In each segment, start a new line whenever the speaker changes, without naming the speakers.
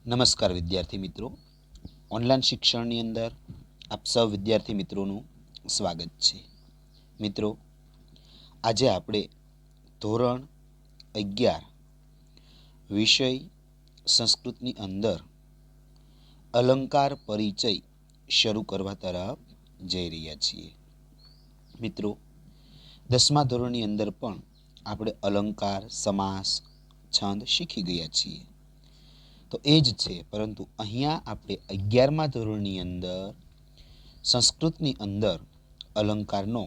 નમસ્કાર વિદ્યાર્થી મિત્રો, ઓનલાઈન શિક્ષણની અંદર આપ સૌ વિદ્યાર્થી મિત્રોનું સ્વાગત છે. મિત્રો, આજે આપણે ધોરણ 11 વિષય સંસ્કૃતની અંદર અલંકાર પરિચય શરૂ કરવા તરફ જઈ રહ્યા છીએ. મિત્રો, 10મા ધોરણની અંદર પણ આપણે અલંકાર, સમાસ, છંદ શીખી ગયા છીએ. તો એ જ છે, પરંતુ અહીંયા આપણે 11મા ધોરણની અંદર સંસ્કૃતની અંદર અલંકારનો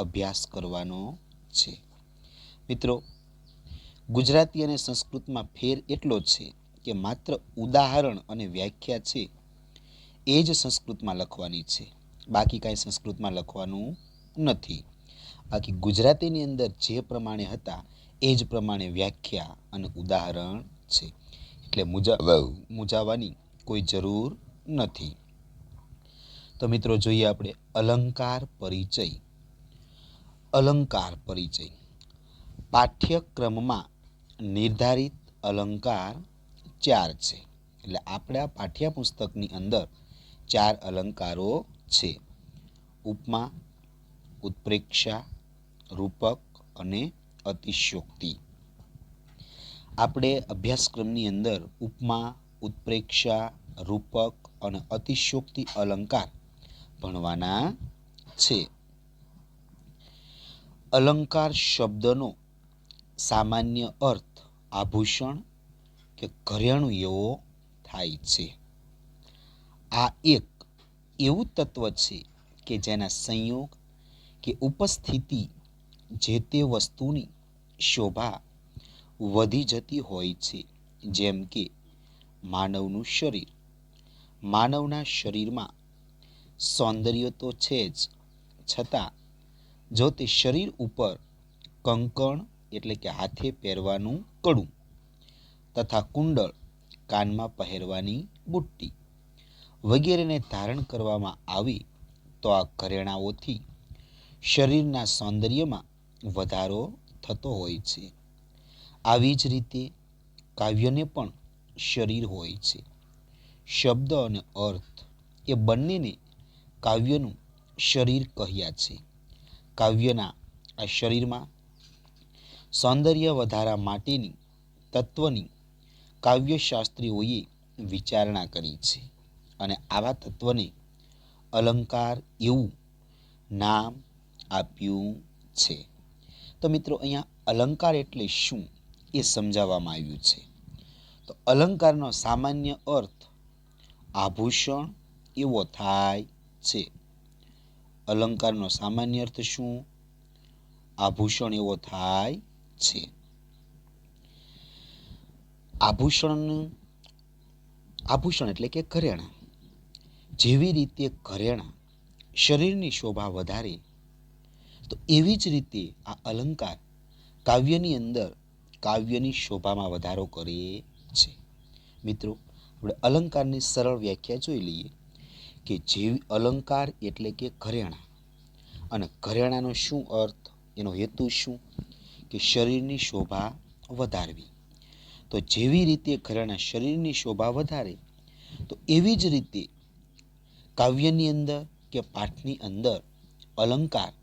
અભ્યાસ કરવાનો છે. મિત્રો, ગુજરાતી અને સંસ્કૃતમાં ફેર એટલો છે કે માત્ર ઉદાહરણ અને વ્યાખ્યા છે એ જ સંસ્કૃતમાં લખવાની છે, બાકી કાંઈ સંસ્કૃતમાં લખવાનું નથી. બાકી ગુજરાતીની અંદર જે પ્રમાણે હતા એ જ પ્રમાણે વ્યાખ્યા અને ઉદાહરણ છે, એટલે મૂંઝાવાની કોઈ જરૂર નથી. તો મિત્રો, જોઈએ આપણે અલંકાર પરિચય. અલંકાર પરિચય પાઠ્યક્રમમાં નિર્ધારિત અલંકાર 4 છે. એટલે આપણા પાઠ્યપુસ્તકની અંદર 4 અલંકારો છે: ઉપમા, ઉત્પ્રેક્ષા, રૂપક અને અતિશયોક્તિ. આપણે અભ્યાસક્રમની અંદર ઉપમા, ઉત્પ્રેક્ષા, રૂપક અને અતિશયોક્તિ અલંકાર ભણવાના છે. અલંકાર શબ્દનો સામાન્ય અર્થ આભૂષણ કે ઘરેણું એવો થાય છે. આ એક એવું તત્વ છે કે જેના સંયોગ કે ઉપસ્થિતિ જે તે વસ્તુની શોભા વધી જતી હોય છે. જેમ કે માનવનું શરીર. માનવના શરીરમાં સૌંદર્ય તો છે જ, છતાં જો તે શરીર ઉપર કંકણ એટલે કે હાથે પહેરવાનું કડું તથા કુંડળ, કાનમાં પહેરવાની બુટ્ટી વગેરેને ધારણ કરવામાં આવે તો આ ઘરેણાઓથી શરીરના સૌંદર્યમાં વધારો થતો હોય છે. આવી જ રીતે કાવ્યને પણ શરીર હોય છે. શબ્દ અને અર્થ એ બંનેને કાવ્યનું શરીર કહ્યા છે. કાવ્યના આ શરીરમાં સૌંદર્ય વધારા માટેની તત્વની કાવ્યશાસ્ત્રીઓએ વિચારણા કરી છે અને આવા તત્વને અલંકાર એવું નામ આપ્યું છે. તો મિત્રો, અહીંયા અલંકાર એટલે શું એ સમજાવવામાં આવ્યું છે. તો અલંકારનો સામાન્ય અર્થ આભૂષણ એવો થાય છે. અલંકારનો સામાન્ય અર્થ શું? આભૂષણ એવો થાય છે. આભૂષણ એટલે કે ઘરેણાં. જેવી રીતે ઘરેણાં શરીરની શોભા વધારે, તો એવી જ રીતે આ અલંકાર કાવ્યની અંદર કાવ્યની શોભામાં વધારો કરે છે. મિત્રો, આપણે અલંકારની સરળ વ્યાખ્યા જોઈ લઈએ કે જેવી અલંકાર એટલે કે ઘરેણાં, અને ઘરેણાંનો શું અર્થ, એનો હેતુ શું? કે શરીરની શોભા વધારવી. તો જેવી રીતે ઘરેણાં શરીરની શોભા વધારે, તો એવી જ રીતે કાવ્યની અંદર કે પાઠની અંદર અલંકાર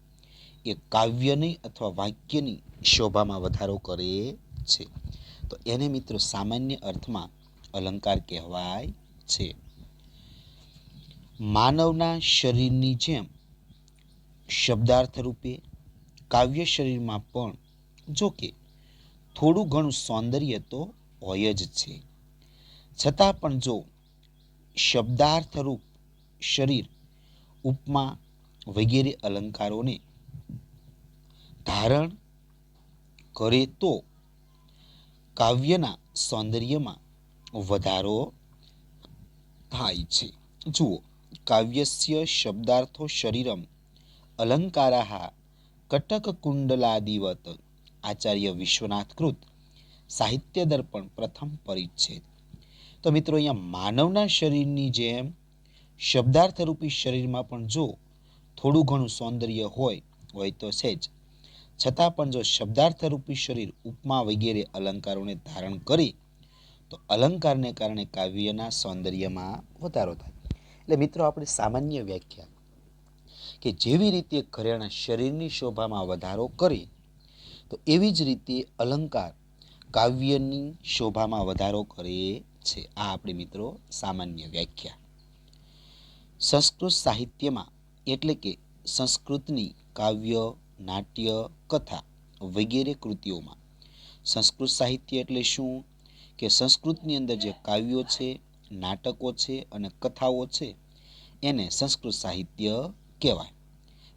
એ કાવ્યની અથવા વાક્યની શોભામાં વધારો કરે છે. તો એને મિત્રો સામાન્ય અર્થમાં અલંકાર કહેવાય છે. માનવના શરીરની જેમ શબ્દાર્થ રૂપે કાવ્ય શરીરમાં પણ જો કે થોડું ઘણું સૌંદર્ય તો હોય જ છે, છતાં પણ જો શબ્દાર્થરૂપ શરીર ઉપમા વગેરે અલંકારોને ધારણ કરે તો કાવ્યના સૌંદર્યમાં વધારો થાય છે. જુઓ, કાવ્યસ્ય શબ્દાર્થો શરીરમ અલંકારાઃ કટક કુંડલાદિવત. આચાર્ય વિશ્વનાથ કૃત સાહિત્ય દર્પણ પ્રથમ પરિચ્છેદ. તો મિત્રો, અહીંયા માનવના શરીરની જેમ શબ્દાર્થરૂપી શરીરમાં પણ જો થોડું ઘણું સૌંદર્ય હોય તો છે જ, છતાં પણ જો શબ્દાર્થરૂપી શરીર ઉપમા વગેરે અલંકારોને ધારણ કરે તો અલંકારને કારણે કાવ્યના સૌંદર્યમાં વધારો થાય. એટલે મિત્રો આપણે સામાન્ય વ્યાખ્યા કે જેવી રીતે ઘરેણાં શરીરની શોભામાં વધારો કરે તો એવી જ રીતે અલંકાર કાવ્યની શોભામાં વધારો કરે છે. આ આપણી મિત્રો સામાન્ય વ્યાખ્યા. સંસ્કૃત સાહિત્યમાં એટલે કે સંસ્કૃતની કાવ્ય, નાટ્ય, કથા વગેરે કૃતિઓમાં, સંસ્કૃત સાહિત્ય એટલે શું કે સંસ્કૃતની અંદર જે કાવ્યો છે, નાટકો છે અને કથાઓ છે એને સંસ્કૃત સાહિત્ય કહેવાય.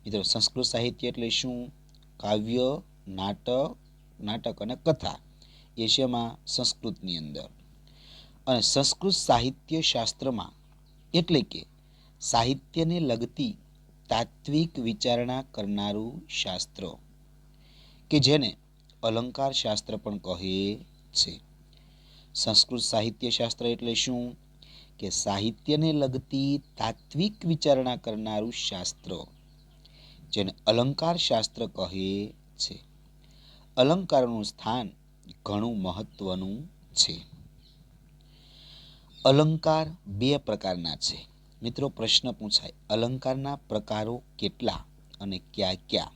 મિત્રો સંસ્કૃત સાહિત્ય એટલે શું? કાવ્ય, નાટક અને કથા એ છે એમાં સંસ્કૃતની અંદર. અને સંસ્કૃત સાહિત્ય શાસ્ત્રમાં એટલે કે સાહિત્યને લગતી તાત્વિક વિચારણા કરનારું શાસ્ત્ર કે જેને અલંકાર શાસ્ત્ર પણ કહે છે. સંસ્કૃત સાહિત્ય શાસ્ત્ર એટલે શું કે સાહિત્યને લગતી તાત્વિક વિચારણા કરનારું શાસ્ત્ર જેને અલંકાર શાસ્ત્ર કહે છે. અલંકારનું સ્થાન ઘણું મહત્વનું છે. અલંકાર બે પ્રકારના છે. મિત્રો પ્રશ્ન પૂછાય, અલંકારના પ્રકારો કેટલા અને કયા કયા?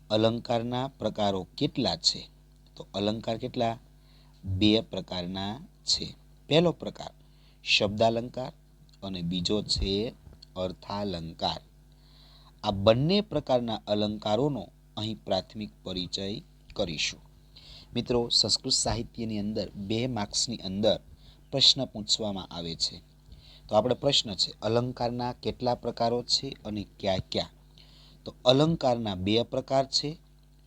અલંકારના પ્રકારો કેટલા છે? તો અલંકાર કેટલા? બે પ્રકારના છે. પહેલો પ્રકાર શબ્દાલંકાર અને બીજો છે અર્થાલંકાર. આ બંને પ્રકારના અલંકારોનો અહીં પ્રાથમિક પરિચય કરીશું. મિત્રો સંસ્કૃત સાહિત્યની અંદર 2 માર્ક્સની અંદર પ્રશ્ન પૂછવામાં આવે છે. તો આપણે પ્રશ્ન છે અલંકારના કેટલા પ્રકારો છે અને કયા કયા? તો અલંકારના 2 પ્રકાર છે,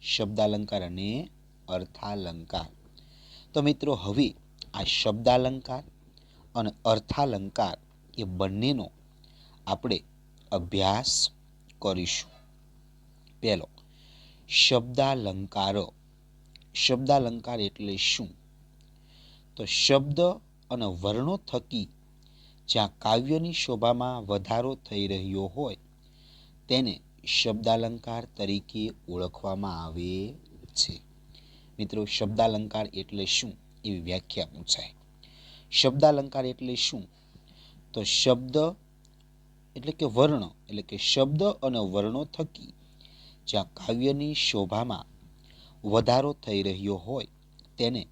શબ્દાલંકાર અને અર્થાલંકાર. તો મિત્રો હવે આ શબ્દાલંકાર અને અર્થાલંકાર એ બંનેનો આપણે અભ્યાસ કરીશું. પહેલો શબ્દાલંકાર. શબ્દાલંકાર એટલે શું? તો શબ્દ અને વર્ણો થકી જ્યાં કાવ્યની શોભામાં વધારો થઈ રહ્યો હોય તેને શબ્દાલંકાર તરીકે ઓળખવામાં આવે છે. મિત્રો શબ્દાલંકાર એટલે શું એવી વ્યાખ્યા પૂછાય. શબ્દાલંકાર એટલે શું? તો શબ્દ એટલે કે વર્ણ એટલે કે શબ્દ અને વર્ણો થકી જ્યાં કાવ્યની શોભામાં વધારો થઈ રહ્યો હોય તેને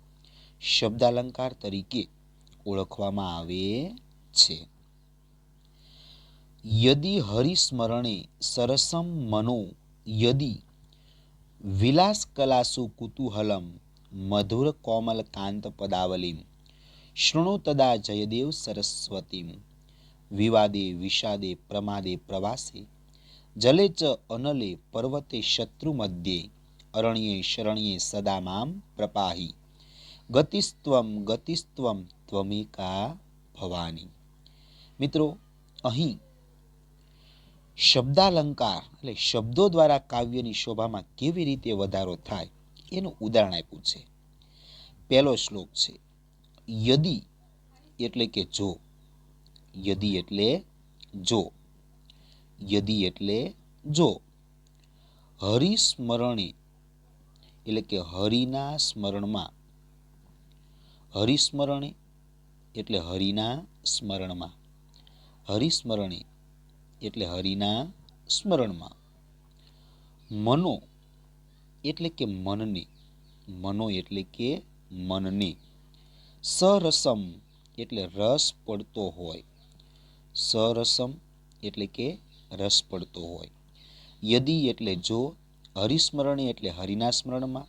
શબ્દાલંકાર તરીકે ઓળખવામાં આવે છે. યદિ હરિસ્મરણે સરસમ મનો યદિ વિલાસ કલાસુ કુતૂહલમ મધુર કોમલ કાંત પદાવલીમ શૃણુ તદા જયદેવ સરસ્વતીમ વિવાદે વિષાદે પ્રમાદે પ્રવાસે જલે ચ અનલે પર્વતે શત્રુ મધ્યે અરણ્યે શરણ્યે સદા મામ પ્રપાહી ગતિસ્ત્વમ ત્વમેકા ભવાની. મિત્રો અહીં શબ્દાલંકાર એટલે શબ્દો દ્વારા કાવ્યની શોભામાં કેવી રીતે વધારો થાય એનું ઉદાહરણ આપ્યું છે. પહેલો શ્લોક છે યદિ એટલે કે જો. યદિ એટલે જો. યદિ એટલે જો. હરિસ્મરણે એટલે કે હરિના સ્મરણમાં. હરિસ્મરણે એટલે હરિના સ્મરણમાં. હરિસ્મરણે એટલે હરિના સ્મરણમાં. મનો એટલે કે મનને. મનો એટલે કે મનને. સરસમ એટલે રસ પડતો હોય. સરસમ એટલે કે રસ પડતો હોય. યદિ એટલે જો. હરિસ્મરણે એટલે હરિના સ્મરણમાં.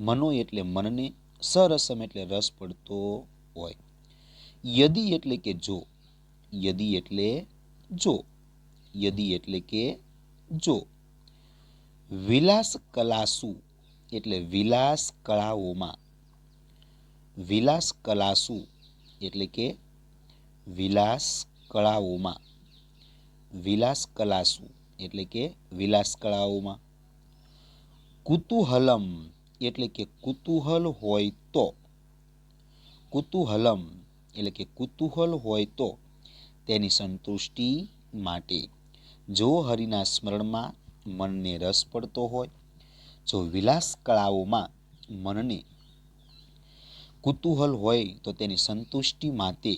મનો એટલે મનને. સરસમ એટલે રસ પડતો હોય. યદિ એટલે કે જો. યદિ એટલે જો. યદિ એટલે કે જો. વિલાસ કલાસુ એટલે વિલાસ કળાઓમાં. વિલાસ કલાસુ એટલે કે વિલાસ કળાઓમાં. વિલાસ કલાસુ એટલે કે વિલાસ કળાઓમાં. કુતૂહલમ એટલે કે કુતૂહલ હોય તો. કુતૂહલમ એટલે કે કુતૂહલ હોય તો તેની સંતુષ્ટિ માટે. જો હરિના સ્મરણમાં મનને રસ પડતો હોય, જો વિલાસ કળાઓમાં મનને કુતૂહલ હોય તો તેની સંતુષ્ટિ માટે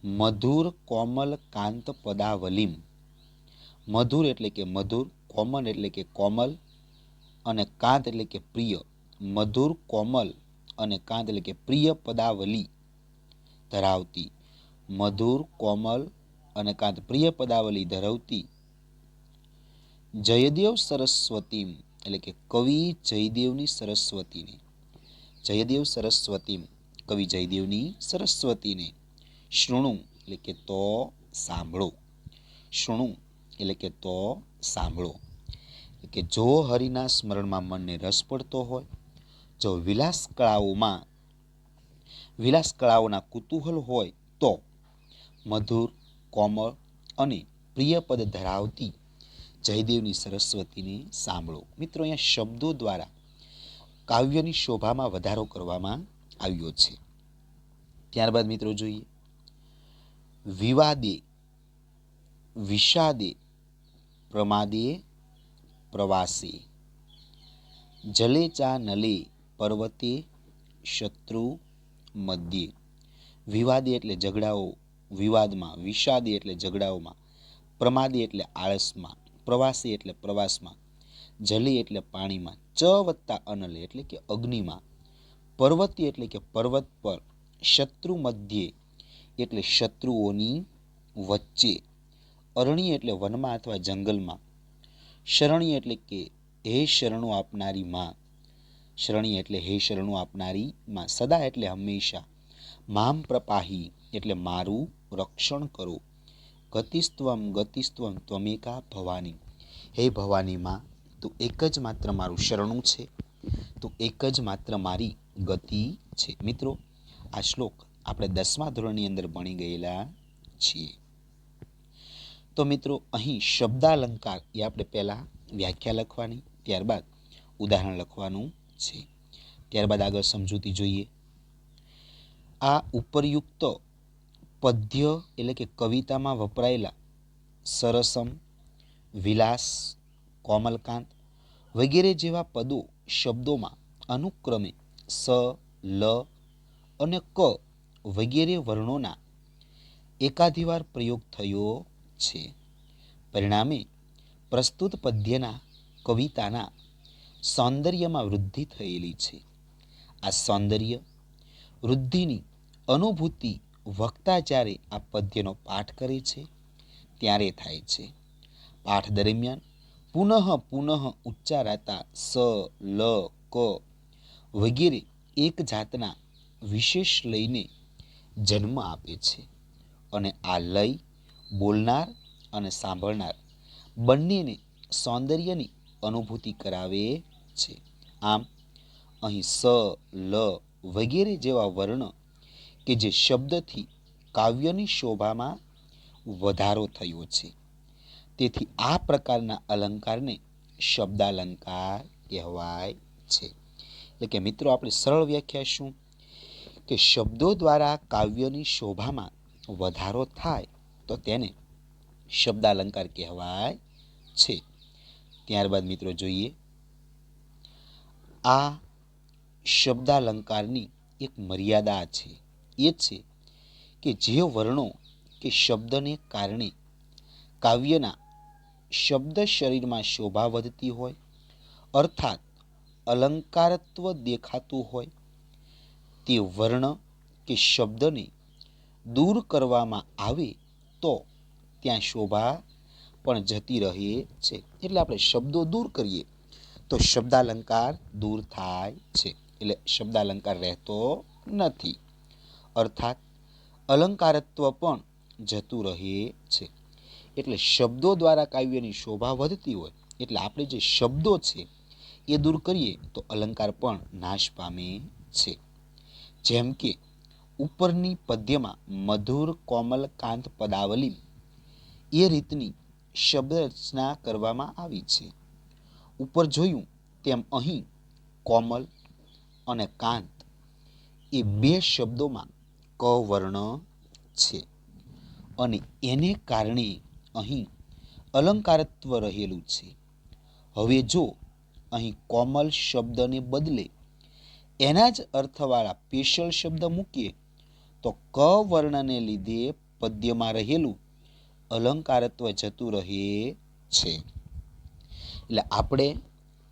મધુર કોમલ કાંત પદાવલીમ. મધુર એટલે કે મધુર, કોમલ એટલે કે કોમલ, અને કાંત એટલે કે પ્રિય. મધુર, કોમલ અને કાંત એટલે કે પ્રિય પદાવલી ધરાવતી. મધુર, કોમલ અને કાંત પ્રિય પદાવલી ધરાવતી જયદેવ સરસ્વતી એટલે કે કવિ જયદેવની સરસ્વતીને. જયદેવ સરસ્વતી કવિ જયદેવની સરસ્વતીને શૃણુ એટલે કે તો સાંભળો. શૃણુ એટલે કે તો સાંભળો. કે જો હરિના સ્મરણમાં મનને રસ પડતો હોય, જો વિલાસ કળાઓના કુતૂહલ હોય તો મધુર, કોમળ અને પ્રિય પદ ધરાવતી જયદેવની સરસ્વતીને સાંભળો. મિત્રો, અહીંયા શબ્દો દ્વારા કાવ્યની શોભામાં વધારો કરવામાં આવ્યો છે. ત્યારબાદ મિત્રો જોઈએ વિવાદે, વિષાદે, પ્રમાદે, પ્રવાસે, જલે ચા નલે, પર્વતે, શત્રુ મધ્યે. વિવાદે એટલે ઝઘડાઓ વિવાદમાં, વિષાદે એટલે ઝઘડાઓમાં, પ્રમાદે એટલે આળસમાં, પ્રવાસે એટલે પ્રવાસમાં, જલે એટલે પાણીમાં, ચ વત્તા અનલે એટલે કે અગ્નિમાં, પર્વતી એટલે કે પર્વત પર, શત્રુ મધ્યે એટલે શત્રુઓની વચ્ચે, અરણ્ય એટલે વનમાં અથવા જંગલમાં, શરણ્ય એટલે કે હે શરણો આપનારી માં, શરણ્ય એટલે હે શરણો આપનારી માં, સદા એટલે હંમેશા, મામ પ્રપાહી એટલે મારું રક્ષણ કરો, ગતિસ્ત્વમ ગતિસ્ત્વમ ત્વમેકા ભવાની, હે ભવાની માં તું એક જ માત્ર મારું શરણું છે, તું એક જ માત્ર મારી ગતિ છે. મિત્રો, આ શ્લોક આપણે 10મા ધોરણની અંદર ભણી ગયેલા છીએ. તો મિત્રો, અહીં શબ્દાલંકાર એ આપણે પહેલાં વ્યાખ્યા લખવાની, ત્યારબાદ ઉદાહરણ લખવાનું છે. ત્યારબાદ આગળ સમજૂતી જોઈએ. આ ઉપરયુક્ત પદ્ય એટલે કે કવિતામાં વપરાયેલા સરસમ, વિલાસ, કોમલકાંત વગેરે જેવા પદો શબ્દોમાં અનુક્રમે સ, લ અને ક વગેરે વર્ણોના એકાધિવાર પ્રયોગ થયો છે. પરિણામે પ્રસ્તુત પદ્યના કવિતાના સૌંદર્યમાં વૃદ્ધિ થયેલી છે. આ સૌંદર્ય વૃદ્ધિની અનુભૂતિ વક્તા જ્યારે આ પદ્યનો પાઠ કરે છે ત્યારે થાય છે. પાઠ દરમિયાન પુનઃ પુનઃ ઉચ્ચારાતા સ, લ, ક વગેરે એક જાતના વિશેષ લઈને જન્મ આપે છે અને આ લય બોલનાર અને સાંભળનાર બંનેને સૌંદર્યની અનુભૂતિ કરાવે છે. આમ અહીં સ, લ વગેરે જેવા વર્ણ કે જે શબ્દથી કાવ્યની શોભામાં વધારો થયો છે, તેથી આ પ્રકારના અલંકારને શબ્દાલંકાર કહેવાય છે. એટલે કે મિત્રો, આપણે સરળ વ્યાખ્યા શું કે શબ્દો દ્વારા કાવ્યની શોભામાં વધારો થાય તો તેને શબ્દાલંકાર કહેવાય છે. ત્યારબાદ મિત્રો જોઈએ આ શબ્દાલંકારની એક મર્યાદા છે. એ છે કે જે વર્ણો કે શબ્દને કારણે કાવ્યના શબ્દ શરીરમાં શોભા વધતી હોય, અર્થાત અલંકારત્વ દેખાતું હોય, તે વર્ણ કે શબ્દને દૂર કરવામાં આવે તો ત્યાં શોભા પણ જતી રહે છે. એટલે આપણે શબ્દો દૂર કરીએ તો શબ્દાલંકાર દૂર થાય છે, એટલે શબ્દાલંકાર રહેતો નથી, અર્થાત અલંકારત્વ પણ જતું રહે છે. એટલે શબ્દો દ્વારા કાવ્યની શોભા વધતી હોય એટલે આપણે જે શબ્દો છે એ દૂર કરીએ તો અલંકાર પણ નાશ પામે છે. જેમ કે ઉપરની પદ્યમાં મધુર કોમલ કાંત પદાવલી એ રીતની શબ્દ રચના કરવામાં આવી છે. ઉપર જોયું તેમ અહીં કોમલ અને કાંત એ બે શબ્દોમાં ક વર્ણ છે અને એને કારણે અહીં અલંકારત્વ રહેલું છે. હવે જો અહીં કોમલ શબ્દને બદલે એના જ અર્થવાળા પેશલ શબ્દ મૂકીએ તો ક વર્ણને લીધે પદ્યમાં રહેલું અલંકારત્વ જતું રહે છે. એટલે આપણે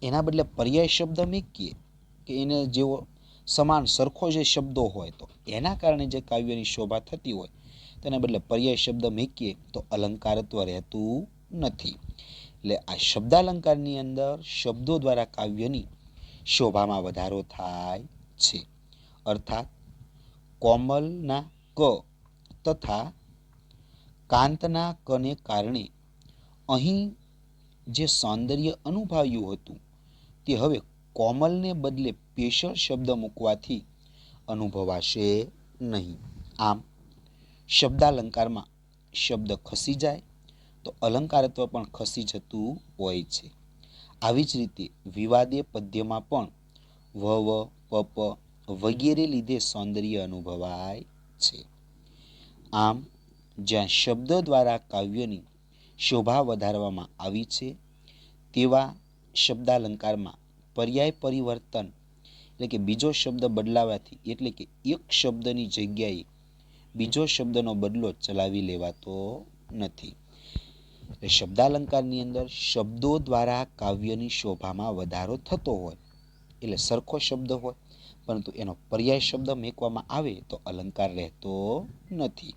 એના બદલે પર્યાય શબ્દ મૂકીએ કે એને જેવો સમાન સરખો જે શબ્દો હોય તો એના કારણે જે કાવ્યની શોભા થતી હોય તેના બદલે પર્યાય શબ્દ મૂકીએ તો અલંકારત્વ રહેતું નથી. એટલે આ શબ્દાલંકારની અંદર શબ્દો દ્વારા કાવ્યની શોભામાં વધારો થાય છે. અર્થાત કોમલના ક તથા કાંતના કને કારણે અહીં જે સૌંદર્ય અનુભવ્યું હતું તે હવે કોમલને બદલે પેશલ શબ્દ મૂકવાથી અનુભવાશે નહીં. આમ શબ્દાલંકારમાં શબ્દ ખસી જાય તો અલંકારત્વ પણ ખસી જતું હોય છે. આવી જ રીતે વિવાદે પદ્યમાં પણ વવ પપ વગેરે લીધે સૌંદર્ય અનુભવાય છે. આમ જ્યાં શબ્દો દ્વારા કાવ્યની શોભા વધારવામાં આવી છે તેવા શબ્દાલંકારમાં પર્યાય પરિવર્તન એટલે કે બીજો શબ્દ બદલાવાથી એટલે કે એક શબ્દની જગ્યાએ બીજો શબ્દનો બદલો ચલાવી લેવાતો નથી. એટલે શબ્દાલંકારની અંદર શબ્દો દ્વારા કાવ્યની શોભામાં વધારો થતો હોય એટલે સરખો શબ્દ હોય પરંતુ એનો પર્યાય શબ્દ મૂકવામાં આવે તો અલંકાર રહેતો નથી.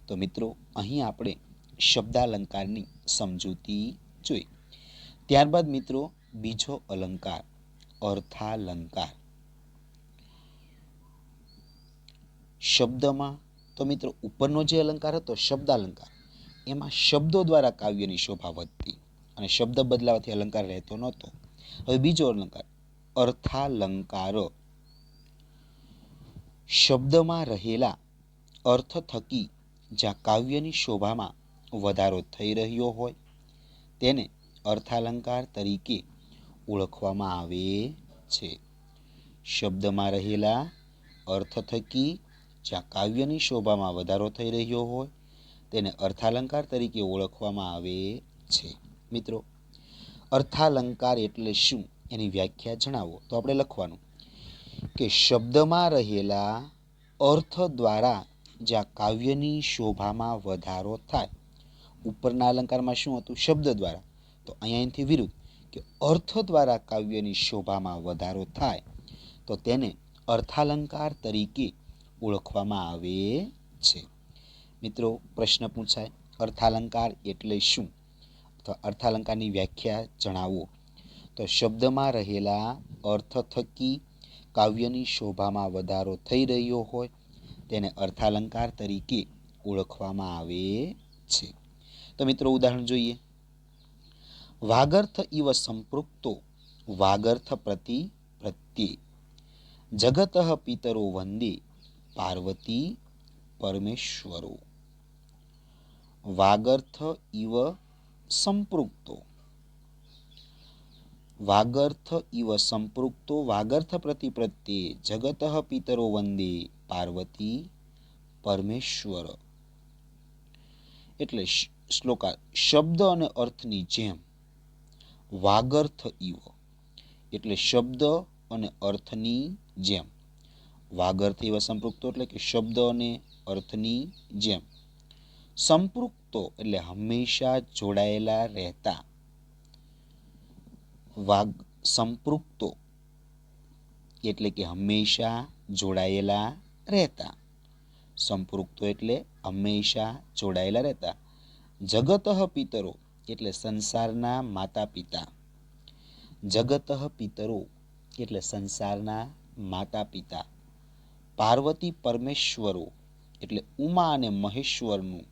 તો મિત્રો અહીં આપણે શબ્દાલંકારની સમજૂતી જોઈ. ત્યારબાદ મિત્રો બીજો અલંકાર અર્થાલંકાર. શબ્દમાં તો મિત્રો ઉપરનો જે અલંકાર હતો શબ્દાલંકાર એમાં શબ્દો દ્વારા કાવ્યની શોભા વધતી અને શબ્દ બદલાવાથી અલંકાર રહેતો નહોતો. હવે બીજો અલંકાર અર્થાલંકાર. શબ્દમાં રહેલા અર્થ થકી જ્યાં કાવ્યની શોભામાં વધારો થઈ રહ્યો હોય તેને અર્થાલંકાર તરીકે ઓળખવામાં આવે છે. શબ્દમાં રહેલા અર્થ થકી જ્યાં કાવ્યની શોભામાં વધારો થઈ રહ્યો હોય તેને અર્થાલંકાર તરીકે ઓળખવામાં આવે છે. મિત્રો અર્થાલંકાર એટલે શું એની વ્યાખ્યા જણાવો તો આપણે લખવાનું કે શબ્દમાં રહેલા અર્થ દ્વારા જ્યાં કાવ્યની શોભામાં વધારો થાય. ઉપરના અલંકારમાં શું હતું શબ્દ દ્વારા, તો અહીંયાથી વિરુદ્ધ કે અર્થ દ્વારા કાવ્યની શોભામાં વધારો થાય તો તેને અર્થાલંકાર તરીકે ઓળખવામાં આવે છે. મિત્રો પ્રશ્ન પૂછાય અર્થાલંકાર એટલે શું તો અર્થાલંકારની વ્યાખ્યા જણાવો તો શબ્દમાં રહેલા અર્થ થકી કાવ્યની શોભામાં વધારો થઈ રહ્યો હોય તેને અર્થાલંકાર તરીકે ઓળખવામાં આવે છે. તો મિત્રો ઉદાહરણ જોઈએ. વાગર્થ ઇવ સંપૃક્તો વાગર્થ પ્રતિ પ્રત્યે જગત પિતરો વંદે પાર્વતી પરમેશ્વરો. વાગર્થ ઇવ સંપૃક્તો વાગર્થ ઇવ સંપૃક્તો વાગર્થ પ્રતિ પ્રત્યે જગત પિતરો વંદે પાર્વતી પરમેશ્વર. એટલે શ્લોકા શબ્દ અને અર્થની જેમ વાગર્થ ઇવ એટલે શબ્દ અને અર્થની જેમ. વાગર્થ ઇવ સંપૃક્તો એટલે કે શબ્દ અને અર્થની જેમ. સંપૃક્તો એટલે હંમેશા જોડાયેલા રહેતા. સંપૃક્તો એટલે કે હંમેશા જોડાયેલા રહેતા. સંપૃક્તો એટલે હંમેશા જોડાયેલા રહેતા. જગત પિતરો એટલે સંસારના માતા પિતા. જગત પિતરો એટલે સંસારના માતા પિતા. પાર્વતી પરમેશ્વરો એટલે ઉમા અને મહેશ્વરનું.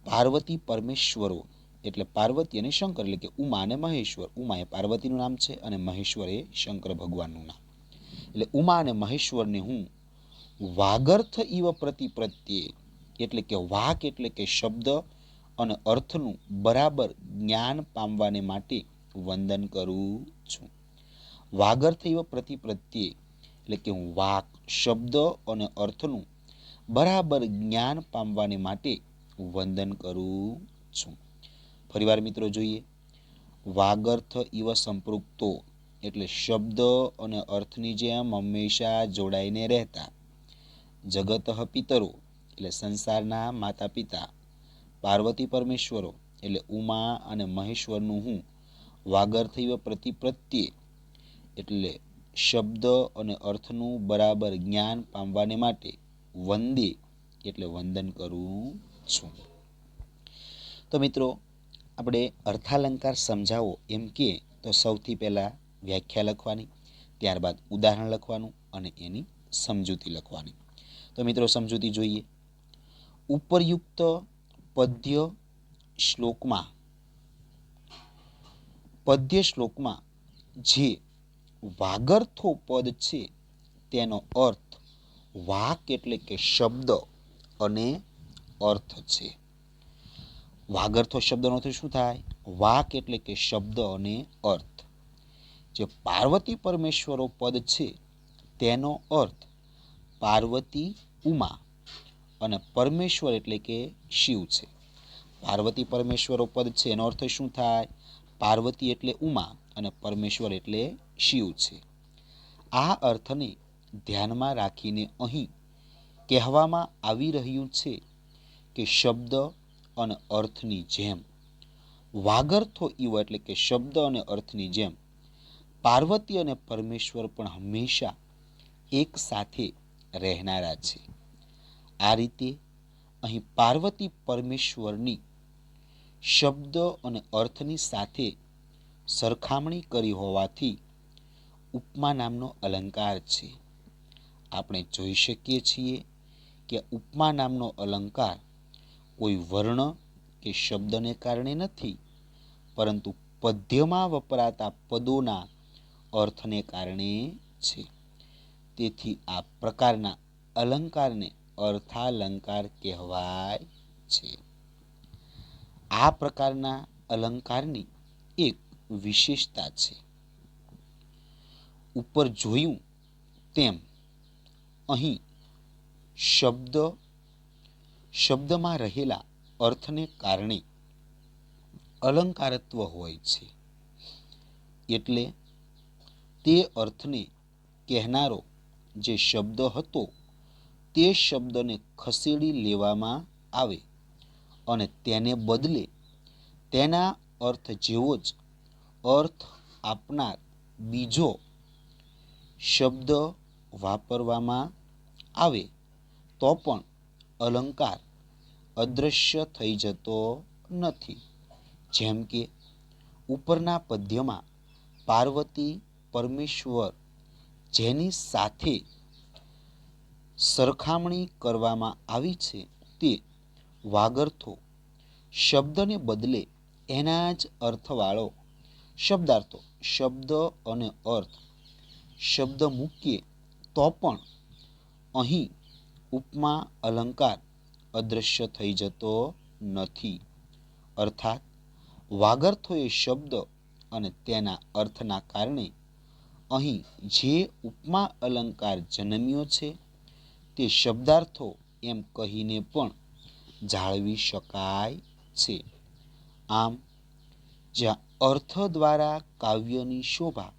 પાર્વતી પરમેશ્વરો એટલે પાર્વતી અને શંકર એટલે કે ઉમા અને મહેશ્વર. ઉમા એ પાર્વતીનું નામ છે અને મહેશ્વર એ શંકર ભગવાનનું નામ. એટલે ઉમા અને મહેશ્વરને હું વાગર્થ ઇવ પ્રતિ પ્રત્યે એટલે કે વાક એટલે કે શબ્દ અને અર્થનું બરાબર જ્ઞાન પામવાને માટે વંદન કરું છું. વાગર્થ ઇવ પ્રતિ પ્રત્યે એટલે કે હું વાક શબ્દ અને અર્થનું બરાબર જ્ઞાન પામવાને માટે વંદન કરું છું. ફરીવાર મિત્રો જોઈએ. વાગર્થ ઇવ સંપૃક્તો એટલે શબ્દ અને અર્થની જેમ હંમેશા જોડાઈને રહેતા. જગતઃ પિતરો એટલે સંસારના માતા પિતા. પાર્વતી પરમેશ્વરો એટલે ઉમા અને મહેશ્વરનું હું. વાગર્થૈવ પ્રતિપ્રત્યે એટલે શબ્દ અને અર્થનું બરાબર જ્ઞાન પામવાને માટે વંદે એટલે વંદન કરું છું. તો મિત્રો, આપણે અર્થાલંકાર સમજાવો એમ કે તો સૌથી પહેલાં વ્યાખ્યા લખવાની, ત્યારબાદ ઉદાહરણ લખવાનું અને એની સમજૂતી લખવાની. તો મિત્રો, સમજૂતી જોઈએ. ઉપરયુક્ત પદ્ય શ્લોકમાં જે વાગર્થો પદ છે તેનો અર્થ વાક એટલે કે શબ્દ અને અર્થ છે. વાગર્થો શબ્દનો અર્થ શું થાય? વાક એટલે કે શબ્દ અને અર્થ. જે પાર્વતી પરમેશ્વરો પદ છે તેનો અર્થ પાર્વતી ઉમા અને પરમેશ્વર એટલે કે શિવ છે. પાર્વતી પરમેશ્વરો પદ છે એનો અર્થ શું થાય? પાર્વતી એટલે ઉમા અને પરમેશ્વર એટલે શિવ છે. આ અર્થને ધ્યાનમાં રાખીને અહીં કહેવામાં આવી રહ્યું છે કે શબ્દ અને અર્થની જેમ વાગર્થો ઇવ એટલે કે શબ્દ અને અર્થની જેમ પાર્વતી અને પરમેશ્વર પણ હંમેશા એક સાથે રહેનારા છે. આ રીતે અહીં પાર્વતી પરમેશ્વરની શબ્દ અને અર્થની સાથે સરખામણી કરી હોવાથી ઉપમા નામનો અલંકાર છે. આપણે જોઈ શકીએ છીએ કે ઉપમા નામનો અલંકાર કોઈ વર્ણ કે શબ્દને કારણે નથી, પરંતુ પદ્યમાં વપરાતા પદોના અર્થને કારણે છે. તેથી આ પ્રકારના અલંકારને અર્થાલંકાર કહેવાય છે. આ પ્રકારના અલંકારની એક વિશેષતા છે. ઉપર જોયું તેમ અહીં શબ્દમાં રહેલા અર્થને કારણે અલંકારત્વ હોય છે. એટલે તે અર્થને કહેનારો જે શબ્દ હતો તે શબ્દને ખસેડી લેવામાં આવે અને તેને બદલે તેના અર્થ જેવો જ અર્થ આપનાર બીજો શબ્દ વાપરવામાં આવે તો પણ અલંકાર અદૃશ્ય થઈ જતો નથી. જેમ કે ઉપરના પદ્યમાં પાર્વતી પરમેશ્વર જેની સાથે સરખામણી કરવામાં આવી છે તે વાગર્થો શબ્દને બદલે એના જ અર્થવાળો શબ્દાર્થો, શબ્દ અને અર્થ શબ્દ મૂકીએ તો પણ અહીં ઉપમા અલંકાર અદૃશ્ય થઈ જતો નથી. અર્થાત વાગર્થોએ શબ્દ અને તેના અર્થના કારણે અહીં જે ઉપમા અલંકાર જન્મ્યો છે તે શબ્દાર્થો એમ કહીને પણ જાળવી શકાય છે. આમ જ્યાં અર્થ દ્વારા કાવ્યની શોભા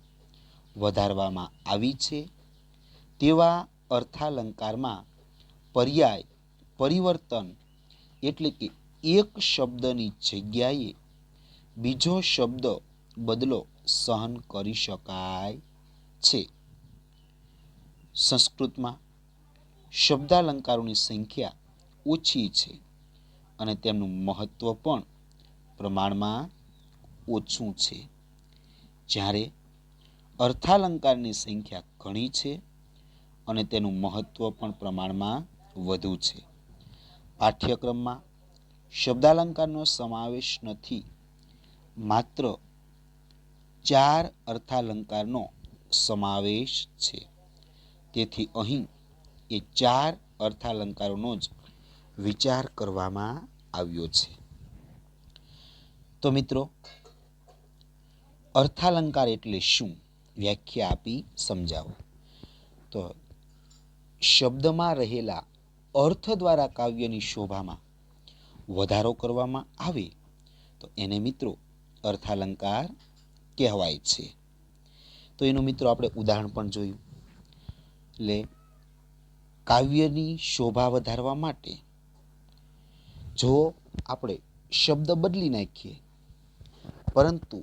વધારવામાં આવી છે તેવા અર્થાલંકારમાં પર્યાય પરિવર્તન એટલે કે એક શબ્દની જગ્યાએ બીજો શબ્દ બદલો સહન કરી શકાય છે. સંસ્કૃતમાં શબ્દાલંકારોની સંખ્યા ઓછી છે અને તેમનું મહત્વ પણ પ્રમાણમાં ઓછું છે, જ્યારે અર્થાલંકારની સંખ્યા ઘણી છે અને તેનું મહત્વ પણ પ્રમાણમાં વધુ છે. પાઠ્યક્રમમાં શબ્દાલંકારનો સમાવેશ નથી, માત્ર 4 અર્થાલંકારનો સમાવેશ છે. તેથી અહીં એ 4 અર્થાલંકારોનો જ વિચાર કરવામાં આવ્યો છે. તો મિત્રો, અર્થાલંકાર એટલે શું? વ્યાખ્યા આપી સમજાવો. તો શબ્દમાં રહેલા અર્થ દ્વારા કાવ્યની શોભામાં વધારો કરવામાં આવે તો એને મિત્રો અર્થાલંકાર કહેવાય છે. તો તો એનું મિત્રો આપણે ઉદાહરણ પણ જોયું. એટલે કાવ્યની શોભા વધારવા માટે જો આપણે શબ્દ બદલી નાખીએ પરંતુ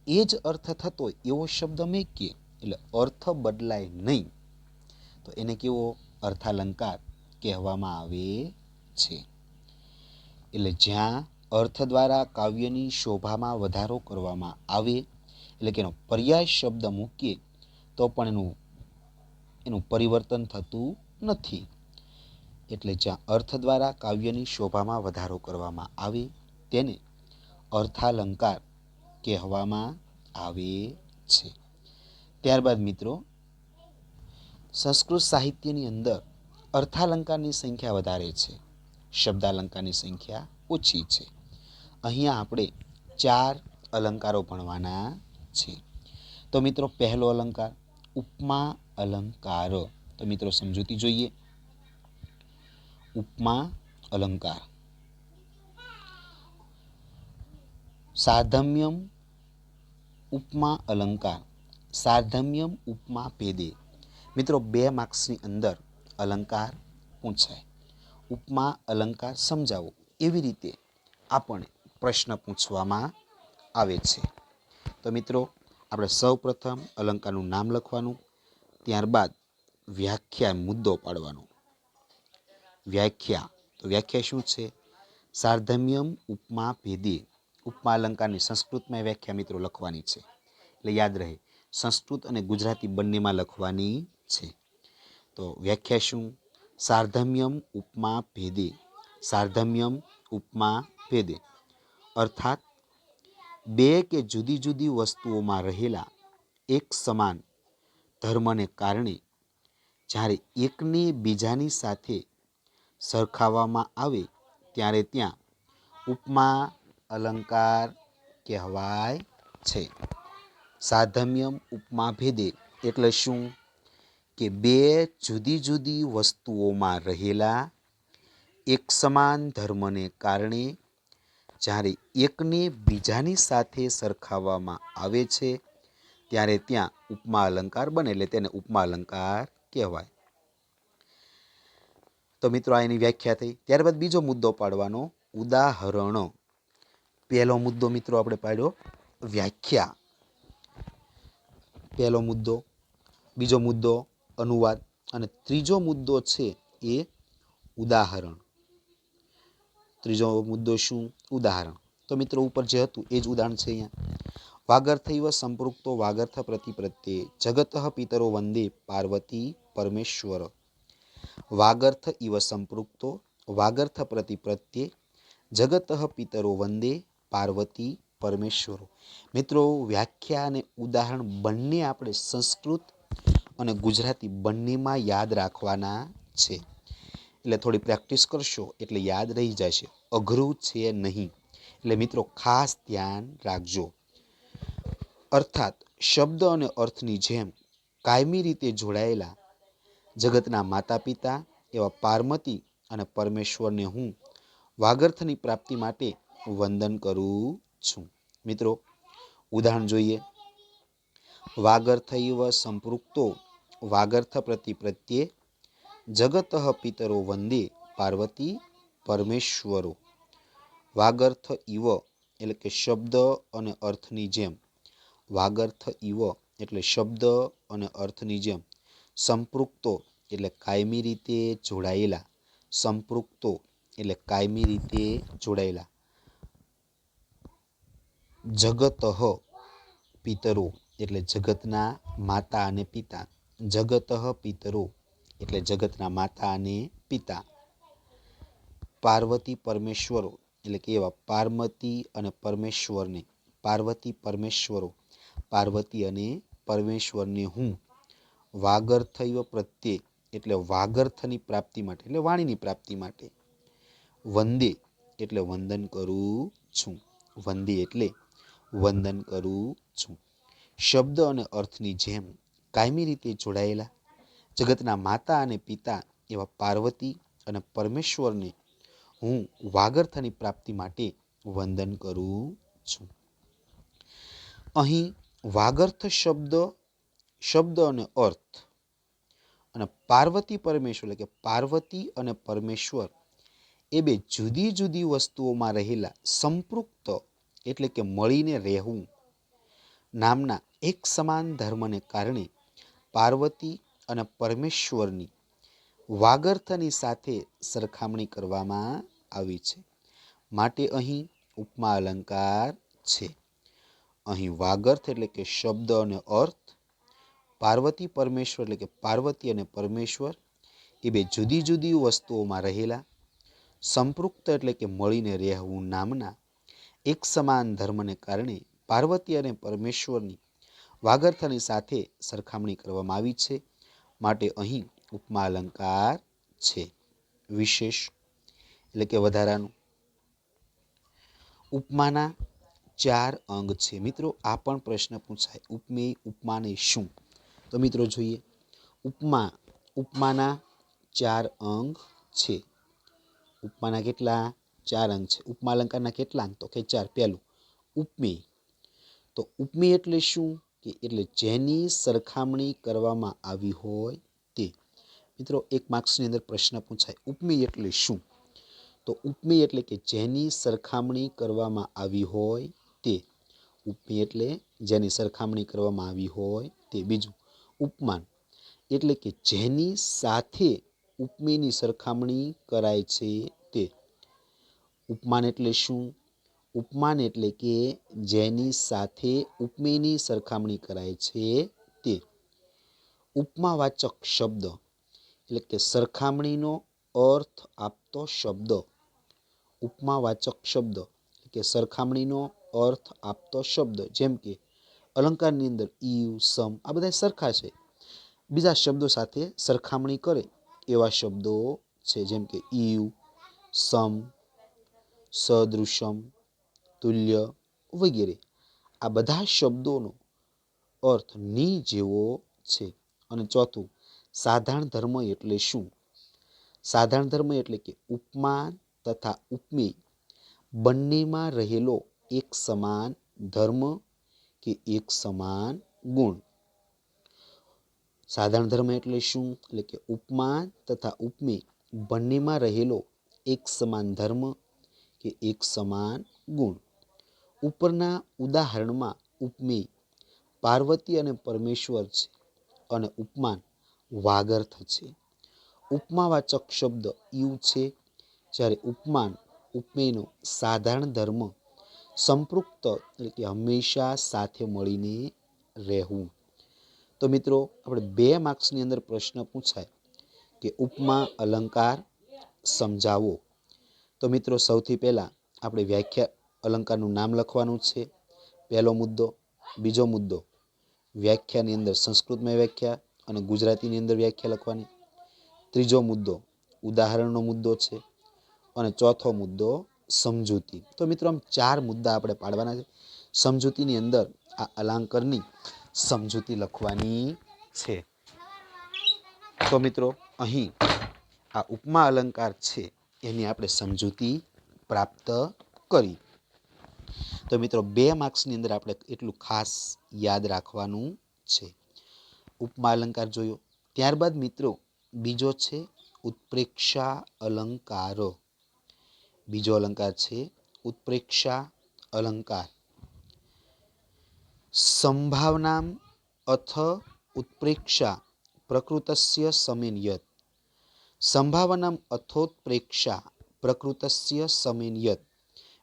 એ જ અર્થ થતો હોય એવો શબ્દ મૂકીએ એટલે અર્થ બદલાય નહીં, તો એને કેવો અર્થાલંકાર કહેવામાં આવે છે. એટલે જ્યાં અર્થ દ્વારા કાવ્યની શોભામાં વધારો કરવામાં આવે એટલે કે એનો પર્યાય શબ્દ મૂકીએ તો પણ એનું પરિવર્તન થતું નથી. એટલે જ્યાં અર્થ દ્વારા કાવ્યની શોભામાં વધારો કરવામાં આવે તેને અર્થાલંકાર કહેવામાં આવે છે. ત્યારબાદ મિત્રો, સંસ્કૃત સાહિત્યની અંદર અર્થાલંકારની સંખ્યા વધારે છે, શબ્દાલંકારની સંખ્યા ઓછી છે. અહીંયા આપણે 4 અલંકારો ભણવાના છે. તો મિત્રો, પહેલો અલંકાર ઉપમા અલંકાર. તો મિત્રો સમજૂતી જોઈએ. ઉપમા અલંકાર. સાધમ્યમ ઉપમા અલંકાર. સાધમ્યમ ઉપમા ભેદે. મિત્રો 2 માર્ક્સની અંદર અલંકાર પૂછાય. ઉપમા અલંકાર સમજાવો એવી રીતે આપણને પ્રશ્ન પૂછવામાં આવે છે. તો મિત્રો, આપણે સૌ પ્રથમ અલંકારનું નામ લખવાનું, ત્યારબાદ વ્યાખ્યા મુદ્દો પાડવાનો. વ્યાખ્યા. તો વ્યાખ્યા શું છે? સાર્ધમ્યમ ઉપમા ભેદે. ઉપમા અલંકારની સંસ્કૃતમાં વ્યાખ્યા મિત્રો લખવાની છે, એટલે યાદ રહે. સંસ્કૃત અને ગુજરાતી બંનેમાં લખવાની છે. તો વ્યાખ્યા શું? સાર્ધમ્યમ ઉપમા ભેદે. સાર્ધમ્યમ ઉપમા ભેદે અર્થાત 2 કે જુદી જુદી વસ્તુઓમાં રહેલા એક સમાન ધર્મને કારણે જ્યારે એકને બીજાની સાથે સરખાવવામાં આવે ત્યારે ત્યાં ઉપમા અલંકાર કહેવાય છે. સાધમ્યમ ઉપમા ભેદે એટલે શું? કે 2 જુદી જુદી વસ્તુઓમાં રહેલા એક સમાન ધર્મને કારણે જ્યારે એકને બીજાની સાથે સરખાવવામાં આવે છે ત્યારે ત્યાં ઉપમા અલંકાર બને, એટલે તેને ઉપમા અલંકાર કહેવાય. તો મિત્રો, આ એની વ્યાખ્યા થઈ. ત્યારબાદ બીજો મુદ્દો પાડવાનો, ઉદાહરણો. પહેલો મુદ્દો મિત્રો આપણે પાડ્યો વ્યાખ્યા, પહેલો મુદ્દો. બીજો મુદ્દો અનુવાદ, અને ત્રીજો મુદ્દો છે એ ઉદાહરણ. ત્રીજો મુદ્દો શું? ઉદાહરણ. તો મિત્રો ઉપર જે હતું એ જ ઉદાહરણ છે અહીંયા. વાગર્થૈવ સંપૃક્તો વાગર્થ પ્રતિપ્રત્યે જગતઃ પિતરો વંદે પાર્વતી પરમેશ્વર. વાગર્થ ઇવ સંપૃક્તો વાગર્થ પ્રતિપ્રત્યે જગતઃ પિતરો વંદે પાર્વતી પરમેશ્વરો. મિત્રો, વ્યાખ્યા અને ઉદાહરણ બંને આપણે સંસ્કૃત અને ગુજરાતી બંનેમાં યાદ રાખવાના છે. એટલે થોડી પ્રેક્ટિસ કરશો એટલે યાદ રહી જશે, અઘરું છે નહીં. એટલે મિત્રો ખાસ ધ્યાન રાખજો. અર્થાત શબ્દ અને અર્થની જેમ કાયમી રીતે જોડાયેલા જગતના માતા પિતા એવા પાર્વતી અને પરમેશ્વરને હું વાગર્થની પ્રાપ્તિ માટે વંદન કરું છું. મિત્રો ઉદાહરણ જોઈએ. વાગર્થૈવ સંપૃક્તો વાગર્થ પ્રતિપ્રત્યે જગતઃ પિતરો વંદે પાર્વતી પરમેશ્વરો. વાગર્થ ઇવ એટલે કે શબ્દ અને અર્થની જેમ. વાગર્થ ઇવ એટલે શબ્દ અને અર્થની જેમ. સંપૃક્તો એટલે કાયમી રીતે જોડાયેલા. સંપૃક્તો એટલે કાયમી રીતે જોડાયેલા. જગતઃ પિતરો એટલે જગતના માતા અને પિતા. જગતઃ પિતરો એટલે જગતના માતા અને પિતા. પાર્વતી પરમેશ્વરો એટલે કે એવા પાર્વતી અને પરમેશ્વરને. પાર્વતી પરમેશ્વરો, પાર્વતી અને પરમેશ્વરને હું વાગર્થૈવ પ્રત્યે એટલે વાગર્થની પ્રાપ્તિ માટે, એટલે વાણીની પ્રાપ્તિ માટે. વંદે એટલે વંદન કરું છું. વંદે એટલે વંદન કરું છું. શબ્દ અને અર્થની જેમ કાયમી રીતે જોડાયેલા જગતના માતા અને પિતા એવા પાર્વતી અને પરમેશ્વરને હું વાગર્થની પ્રાપ્તિ માટે વંદન કરું છું. અહીં વાગર્થ શબ્દ શબ્દ અને અર્થ, અને પાર્વતી પરમેશ્વર એટલે કે પાર્વતી અને પરમેશ્વર એ બે જુદી જુદી વસ્તુઓમાં રહેલા સંપૃક્ત એટલે કે મળીને રહેવું નામના એક સમાન ધર્મને કારણે પાર્વતી અને પરમેશ્વરની વાગર્થની સાથે સરખામણી કરવામાં આવી છે. માટે અહીં ઉપમા અલંકાર છે. અહીં વાગર્થ એટલે કે શબ્દ અને અર્થ, પાર્વતી પરમેશ્વર એટલે કે પાર્વતી અને પરમેશ્વર એ બે જુદી જુદી વસ્તુઓમાં રહેલા સંપૃક્ત એટલે કે મળીને રહેવું નામના એક સમાન ધર્મને કારણે પાર્વતી અને પરમેશ્વરની વાગર્થની સાથે સરખામણી કરવામાં આવી છે. માટે અહીં ઉપમા અલંકાર છે. વિશેષ એટલે કે વધારાનું. ઉપમાના 4 અંગ છે. મિત્રો આ પણ પ્રશ્ન પૂછાય, ઉપમેય ઉપમાને શું? તો મિત્રો જોઈએ, ઉપમાના 4 અંગ છે. ઉપમાના કેટલા? 4 અંગ છે. ઉપમા અલંકારના કેટલા અંગ? તો કે 4. પહેલું ઉપમેય. તો ઉપમેય એટલે શું? કે એટલે જેની સરખામણી કરવામાં આવી હોય તે. મિત્રો 1 માર્ક્સની અંદર પ્રશ્ન પૂછાય, ઉપમેય એટલે શું? તો ઉપમેય એટલે કે જેની સરખામણી કરવામાં આવી હોય તે. ઉપમેય એટલે જેની સરખામણી કરવામાં આવી હોય તે. બીજું ઉપમાન એટલે કે જેની સાથે ઉપમેયની સરખામણી કરાય છે તે. ઉપમાન એટલે શું? ઉપમાન એટલે કે જેની સાથે ઉપમેયની સરખામણી કરાય છે તે. ઉપમાવાચક શબ્દ એટલે કે સરખામણીનો અર્થ આપતો શબ્દ. ઉપમાવાચક શબ્દ એટલે કે સરખામણીનો અર્થ આપતો શબ્દ. જેમ કે અલંકારની અંદર ઈવ, સમ આ બધા સરખા છે, બીજા શબ્દો સાથે સરખામણી કરે એવા શબ્દો છે. જેમ કે ઈવ, સમ, સદૃશમ, તુલ્ય વગેરે. આ બધા શબ્દોનો અર્થ ની જેવો છે. અને ચોથું સાધારણ ધર્મ એટલે શું? સાધારણ ધર્મ એટલે કે ઉપમાન તથા ઉપમેય બંનેમાં રહેલો એક સમાન ધર્મ કે એક સમાન ગુણ. સાધારણ ધર્મ એટલે શું? એટલે કે ઉપમાન તથા ઉપમેય બંનેમાં રહેલો એક સમાન ધર્મ કે એક સમાન ગુણ. ઉપરના ઉદાહરણમાં ઉપમેય પાર્વતી અને પરમેશ્વર છે અને ઉપમાન વાગર્થ છે. ઉપમાવાચક શબ્દ ઈવ છે, જ્યારે ઉપમાન ઉપમેયનો સાધારણ ધર્મ સંપૃક્ત એટલે કે હંમેશા સાથે મળીને રહેવું. તો મિત્રો આપણે 2 માર્ક્સની અંદર પ્રશ્ન પૂછાય કે ઉપમા અલંકાર સમજાવો. તો મિત્રો સૌથી પહેલાં આપણે વ્યાખ્યા અલંકારનું નામ લખવાનું છે, પહેલો મુદ્દો. બીજો મુદ્દો વ્યાખ્યાની અંદર સંસ્કૃતમાં વ્યાખ્યા અને ગુજરાતીની અંદર વ્યાખ્યા લખવાની. ત્રીજો મુદ્દો ઉદાહરણનો મુદ્દો છે. અને ચોથો મુદ્દો સમજૂતી. તો મિત્રો આમ 4 મુદ્દા આપણે પાડવાના છે. સમજૂતીની અંદર આ અલંકારની સમજૂતી લખવાની છે. તો મિત્રો અહીં આ ઉપમા અલંકાર છે એની આપણે સમજૂતી પ્રાપ્ત કરી. તો મિત્રો 2 માર્ક્સની અંદર આપણે એટલું ખાસ યાદ રાખવાનું છે. ઉપમા અલંકાર જોયો. ત્યારબાદ મિત્રો બીજો છે ઉત્પ્રેક્ષા અલંકાર. બીજો અલંકાર છે ઉત્પ્રેક્ષા અલંકાર. સંભાવનામ અથ ઉત્પ્રેક્ષા પ્રકૃતસ્ય સમેન યત. સંભાવનામ અથોત્પ્રેક્ષા પ્રકૃતસ્ય સમેન યત.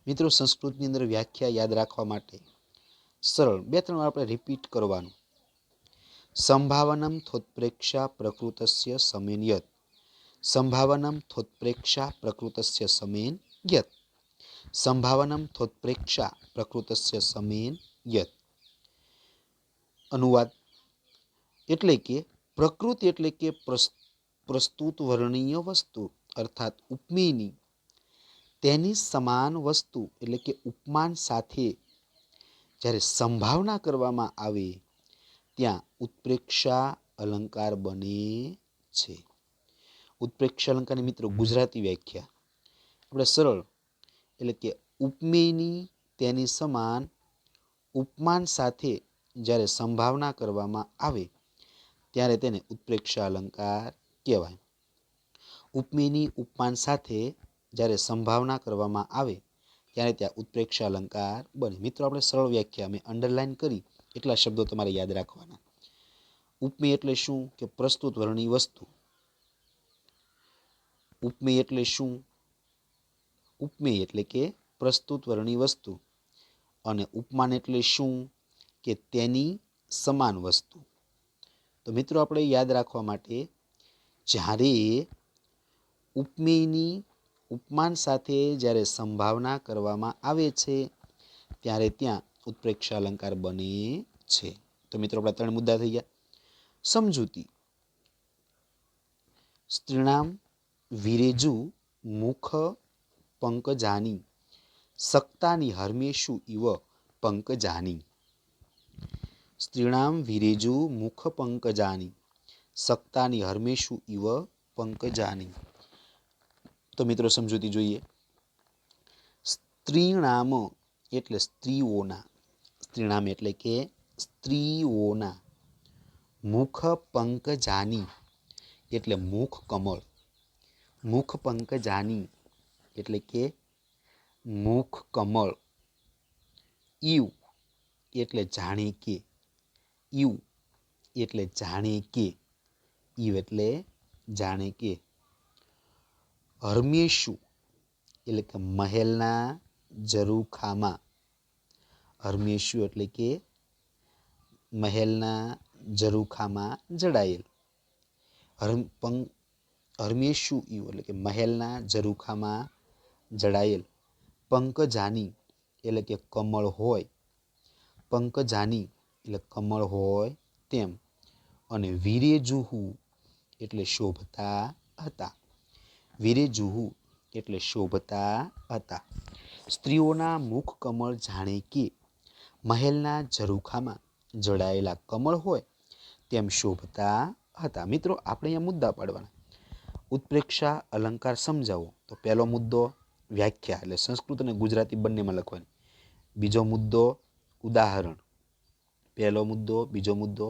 મિત્રો સંસ્કૃતની અંદર વ્યાખ્યા યાદ રાખવા માટે સરળ 2-3 વાર આપણે રિપીટ કરવાનું. સંભાવનમ થોત્પ્રેક્ષા પ્રકૃતસ્ય સમેન યત. સંભાવનમ થોત્પ્રેક્ષા પ્રકૃતસ્ય સમેન યત. સંભાવનમ થોત્પ્રેક્ષા પ્રકૃતસ્ય સમેન યત. અનુવાદ એટલે કે પ્રકૃત એટલે કે પ્રસ્તુત વર્ણનીય વસ્તુ અર્થાત ઉપમેયની તેની સમાન વસ્તુ એટલે કે ઉપમાન સાથે જ્યારે સંભાવના કરવામાં આવે ત્યાં ઉત્પ્રેક્ષા અલંકાર બને છે. ઉત્પ્રેક્ષા અલંકારની મિત્રો ગુજરાતી વ્યાખ્યા આપણે સરળ એટલે કે ઉપમેયની તેની સમાન ઉપમાન સાથે જ્યારે સંભાવના કરવામાં આવે ત્યારે તેને ઉત્પ્રેક્ષા અલંકાર કહેવાય. ઉપમેયની ઉપમાન સાથે જ્યારે સંભાવના કરવામાં આવે ત્યારે ત્યાં ઉત્પ્રેક્ષા અલંકાર બને. મિત્રો, આપણે સરળ વ્યાખ્યા મેં અંડરલાઈન કરી એટલા શબ્દો તમારે યાદ રાખવાના. ઉપમેય એટલે શું? કે પ્રસ્તુત વર્ણની વસ્તુ. ઉપમેય એટલે શું? ઉપમેય એટલે કે પ્રસ્તુત વર્ણની વસ્તુ. અને ઉપમાન એટલે શું? કે તેની સમાન વસ્તુ. તો મિત્રો, આપણે યાદ રાખવા માટે જ્યારે ઉપમેયની ઉપમાન સાથે જ્યારે સંભાવના કરવામાં આવે છે ત્યારે ત્યાં ઉત્પ્રેક્ષા અલંકાર બને છે. તો મિત્રો, આપણા 3 મુદ્દા થઈ ગયા. સમજૂતી. સ્ત્રીણામ વિરેજુ મુખ પંકજાની સક્તાની હર્મેશુ ઇવ પંકજાની. સ્ત્રીણામ વિરેજુ મુખ પંકજાની સક્તાની હર્મેશુ ઇવ પંકજાની. તો મિત્રો, સમજૂતી જોઈએ. સ્ત્રીણામ એટલે સ્ત્રીઓના, સ્ત્રીણામ એટલે કે સ્ત્રીઓના, મુખ પંકજાની એટલે મુખ કમળ, મુખ પંકજાની એટલે કે મુખ કમળ, ઇવ એટલે જાણે કે, ઇવ એટલે જાણે કે, ઇવ એટલે જાણે કે, હર્મેશુ એટલે કે મહેલના ઝરૂખામાં, હર્મેશુ એટલે કે મહેલના ઝરૂખામાં જડાયેલ, હર્મેશુ ઇવ એટલે કે મહેલના ઝરૂખામાં જડાયેલ, પંકજાની એટલે કે કમળ હોય, પંકજાની એટલે કમળ હોય તેમ, અને વિરેજુહુ એટલે શોભતા હતા, વિરેજુહુ એટલે શોભતા હતા. સ્ત્રીઓના મુખ કમળ જાણે કે મહેલના ઝરૂખામાં જડાયેલા કમળ હોય તેમ શોભતા હતા. મિત્રો, આપણે અહીંયા મુદ્દા પાડવાના. ઉત્પ્રેક્ષા અલંકાર સમજાવો. તો પહેલો મુદ્દો વ્યાખ્યા એટલે સંસ્કૃત અને ગુજરાતી બંનેમાં લખવાની. બીજો મુદ્દો ઉદાહરણ, પહેલો મુદ્દો, બીજો મુદ્દો,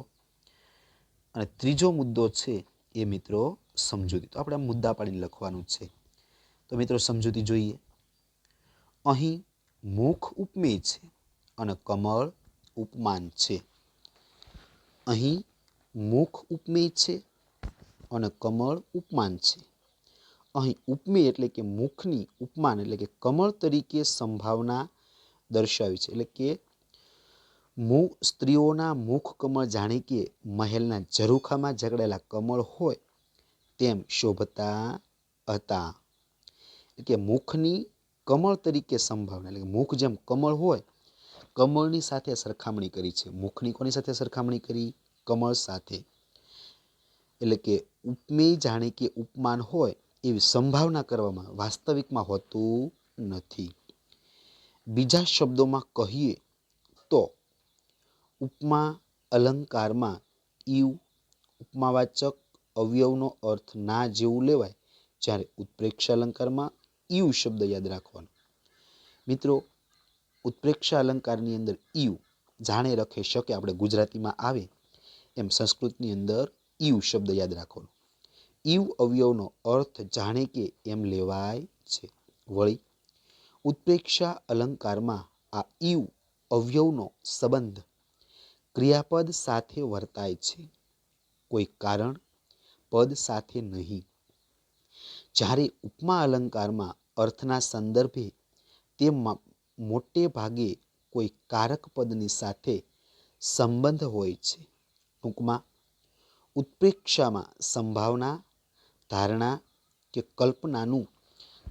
અને ત્રીજો મુદ્દો છે એ મિત્રો સમજૂતી. તો આપણે મુદ્દા પાડીને લખવાનું છે. તો મિત્રો, સમજૂતી જોઈએ. અહીં મુખ ઉપમેય છે અને કમળ ઉપમાન છે. અહીં મુખ ઉપમેય છે અને કમળ ઉપમાન છે. અહીં ઉપમેય એટલે કે મુખની, ઉપમાન એટલે કે કમળ તરીકે સંભાવના દર્શાવી છે. એટલે કે સ્ત્રીઓના મુખ કમળ જાણે કે મહેલના ઝરૂખામાં જકડાયેલા કમળ હોય તેમ શોભતા હતા. એટલે કે મુખની કમળ તરીકે સંભાવના, એટલે કે મુખ જેમ કમળ હોય, કમળની સાથે સરખામણી કરી છે. મુખની કોની સાથે સરખામણી કરી? કમળ સાથે. એટલે કે ઉપમેય જાણે કે ઉપમાન હોય એવી સંભાવના કરવામાં વાસ્તવિકમાં હોતું નથી. બીજા શબ્દોમાં કહીએ તો ઉપમા અલંકારમાં ઇવ ઉપમાવાચક અવયવનો અર્થ ના જેવું લેવાય, જ્યારે ઉત્પ્રેક્ષા અલંકારમાં ઇવ શબ્દ યાદ રાખવાનો. મિત્રો, ઉત્પ્રેક્ષા અલંકારની અંદર ઇવ જાણે રખે શકે આપણે ગુજરાતીમાં આવે એમ સંસ્કૃતની અંદર ઇવ શબ્દ યાદ રાખવાનો. ઇવ અવયવનો અર્થ જાણે કે એમ લેવાય છે. વળી ઉત્પ્રેક્ષા અલંકારમાં આ ઇવ અવયવનો સંબંધ ક્રિયાપદ સાથે વર્તાય છે, કોઈ કારણ પદ સાથે નહીં. જ્યારે ઉપમા અલંકારમાં અર્થના સંદર્ભે તે મોટે ભાગે કોઈ કારક પદની સાથે સંબંધ હોય છે. ટૂંકમાં ઉત્પ્રેક્ષામાં સંભાવના, ધારણા કે કલ્પનાનું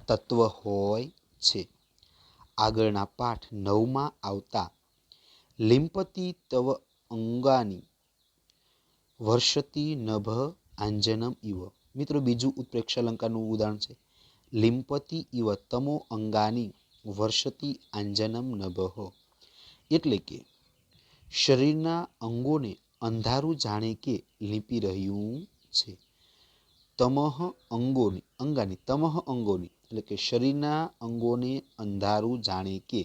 તત્વ હોય છે. આગળના પાઠ 9માં આવતા લિંપતિ તવ અંગાની વર્ષતી નભ આંજનમ ઇવ. મિત્રો, બીજું ઉત્પ્રેક્ષા અલંકારનું ઉદાહરણ છે. લિંપતિ ઇવ તમો અંગાની વર્ષતી આંજનમ નભઃ. એટલે કે શરીરના અંગોને અંધારું જાણે કે લીંપી રહ્યું છે. તમઃ અંગોની, અંગાની, તમઃ અંગોની એટલે કે શરીરના અંગોને અંધારું જાણે કે,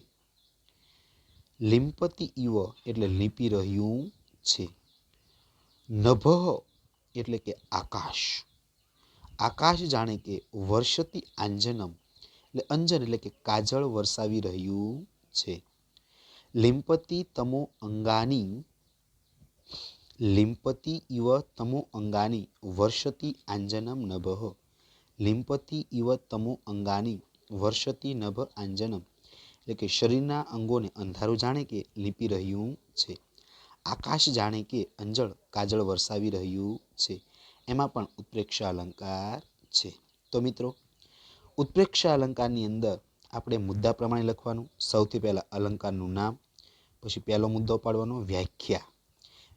લિંપતિ ઇવ એટલે લીંપી રહ્યું છે. નભઃ એટલે કે આકાશ. આકાશ જાણે કે વર્ષતી આંજનમ એટલે અંજન એટલે કે કાજળ વરસાવી રહ્યું છે. લિંપતિ તમો અંગાની લિંપતિ ઇવ તમો અંગાની વર્ષતી આંજનમ નભઃ. લિંપતિ ઇવ તમો અંગાની વર્ષતી નભ આંજનમ એટલે કે શરીરના અંગોને અંધારું જાણે કે લીપી રહ્યું છે. આકાશ જાણે કે અંજળ કાજળ વરસાવી રહ્યું છે. એમાં પણ ઉત્પ્રેક્ષા અલંકાર છે. તો મિત્રો, ઉત્પ્રેક્ષા અલંકારની અંદર આપણે મુદ્દા પ્રમાણે લખવાનું. સૌથી પહેલાં અલંકારનું નામ, પછી પહેલો મુદ્દો પાડવાનો વ્યાખ્યા.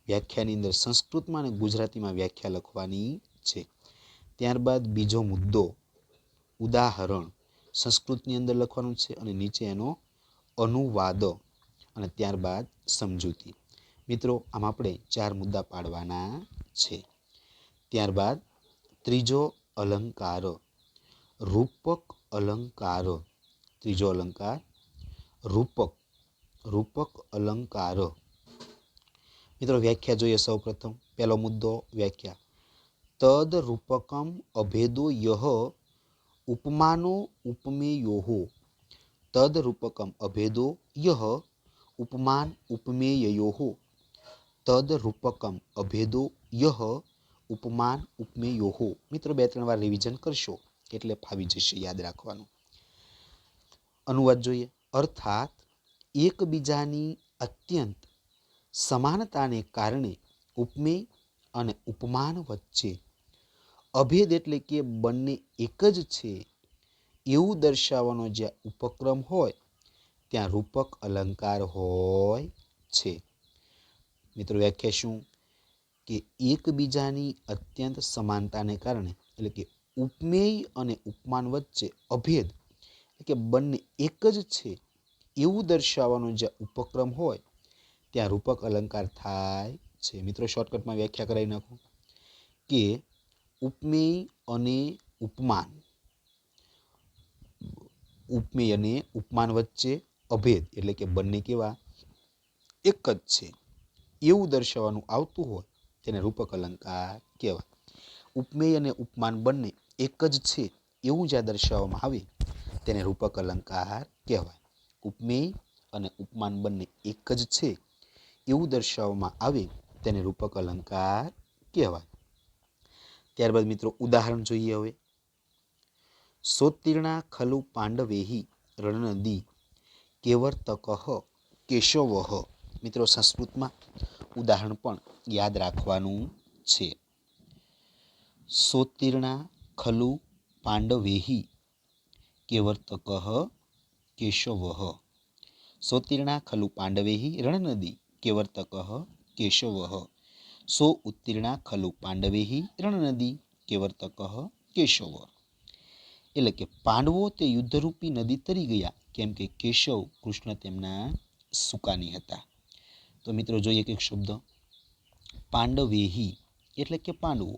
વ્યાખ્યાની અંદર સંસ્કૃતમાં અને ગુજરાતીમાં વ્યાખ્યા લખવાની છે. ત્યારબાદ બીજો મુદ્દો ઉદાહરણ સંસ્કૃતની અંદર લખવાનું છે અને નીચે એનો અનુવાદ અને ત્યારબાદ સમજૂતી. મિત્રો, આમ આપણે 4 મુદ્દા પાડવાના છે. ત્યારબાદ ત્રીજો અલંકાર રૂપક અલંકાર. ત્રીજો અલંકાર રૂપક અલંકાર. મિત્રો, વ્યાખ્યા જોઈએ. સૌ પ્રથમ પહેલો મુદ્દો વ્યાખ્યા. તદ રૂપકમ અભેદો યહ ઉપમાનો ઉપમેયોઃ. તદ રૂપકમ અભેદો યહ ઉપમાન ઉપમેયોઃ. તદ રૂપકમ અભેદો યહ ઉપમાન ઉપમેયોઃ. મિત્રો, 2-3 વાર રિવિઝન કરશો એટલે ફાવી જશે, યાદ રાખવાનું. અનુવાદ જોઈએ. અર્થાત એકબીજાની અત્યંત સમાનતાને કારણે ઉપમેય અને ઉપમાન વચ્ચે અભેદ એટલે કે બંને એક જ છે એવું દર્શાવવાનો જ્યાં ઉપક્રમ હોય ત્યાં રૂપક અલંકાર હોય છે. મિત્રો, વ્યાખ્યા શું કે એકબીજાની અત્યંત સમાનતાને કારણે એટલે કે ઉપમેય અને ઉપમાન વચ્ચે અભેદ એટલે કે બંને એક જ છે એવું દર્શાવવાનો જ્યાં ઉપક્રમ હોય ત્યાં રૂપક અલંકાર થાય છે. મિત્રો, શોર્ટકટમાં વ્યાખ્યા કરાવી નાખો કે ઉપમેય અને ઉપમાન વચ્ચે અભેદ એટલે કે બંને કેવા એક જ છે એવું દર્શાવવાનું આવતું હોય તેને રૂપક અલંકાર કહેવાય. ઉપમેય અને ઉપમાન બંને એક જ છે એવું જ્યાં દર્શાવવામાં આવે તેને રૂપક અલંકાર કહેવાય. ઉપમેય અને ઉપમાન બંને એક જ છે એવું દર્શાવવામાં આવે તેને રૂપક અલંકાર કહેવાય. ત્યારબાદ મિત્રો, ઉદાહરણ જોઈએ. હવે સોત્તીર્ણા ખલુ પાંડવૈઃ રણનદી કેવર્તકઃ કેશવઃ. મિત્રો, સંસ્કૃતમાં ઉદાહરણ પણ યાદ રાખવાનું છે. સોત્તીર્ણા ખલુ પાંડવૈઃ કેવર્તકઃ કેશવઃ. સોત્તીર્ણા ખલુ પાંડવૈઃ રણનદી કેવર્તકઃ કેશવઃ. સો ઉત્તીર્ણા ખલુ પાંડવૈઃ રણનદી કેવર્તકઃ કેશવ. એટલે કે પાંડવો તે યુદ્ધરૂપી નદી તરી ગયા કેમ કે કેશવ કૃષ્ણ તેમના સુકાની હતા. તો મિત્રો, જોઈએ એક શબ્દ પાંડવૈઃ એટલે કે પાંડવો.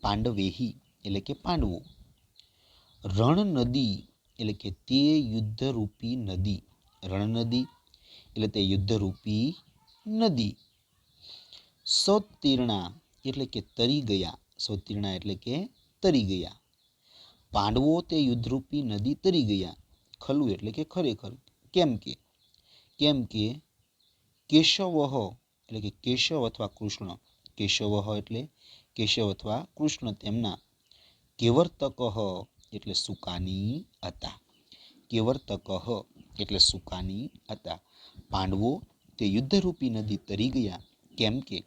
પાંડવૈઃ એટલે કે પાંડવો. રણ નદી એટલે કે તે યુદ્ધરૂપી નદી. રણ નદી એટલે તે યુદ્ધરૂપી નદી. સોત્તીર્ણા એટલે કે તરી ગયા. સોત્તીર્ણા એટલે કે તરી ગયા. પાંડવો તે યુદ્ધરૂપી નદી તરી ગયા. ખલુ એટલે કે ખરેખર. કેમ કે કેશવ એટલે કે કેશવ અથવા કૃષ્ણ. કેશવ એટલે કેશવ અથવા કૃષ્ણ તેમના કેવર્તકઃ એટલે સુકાની હતા. કેવર્તકઃ એટલે સુકાની હતા. પાંડવો તે યુદ્ધરૂપી નદી તરી ગયા કેમ કે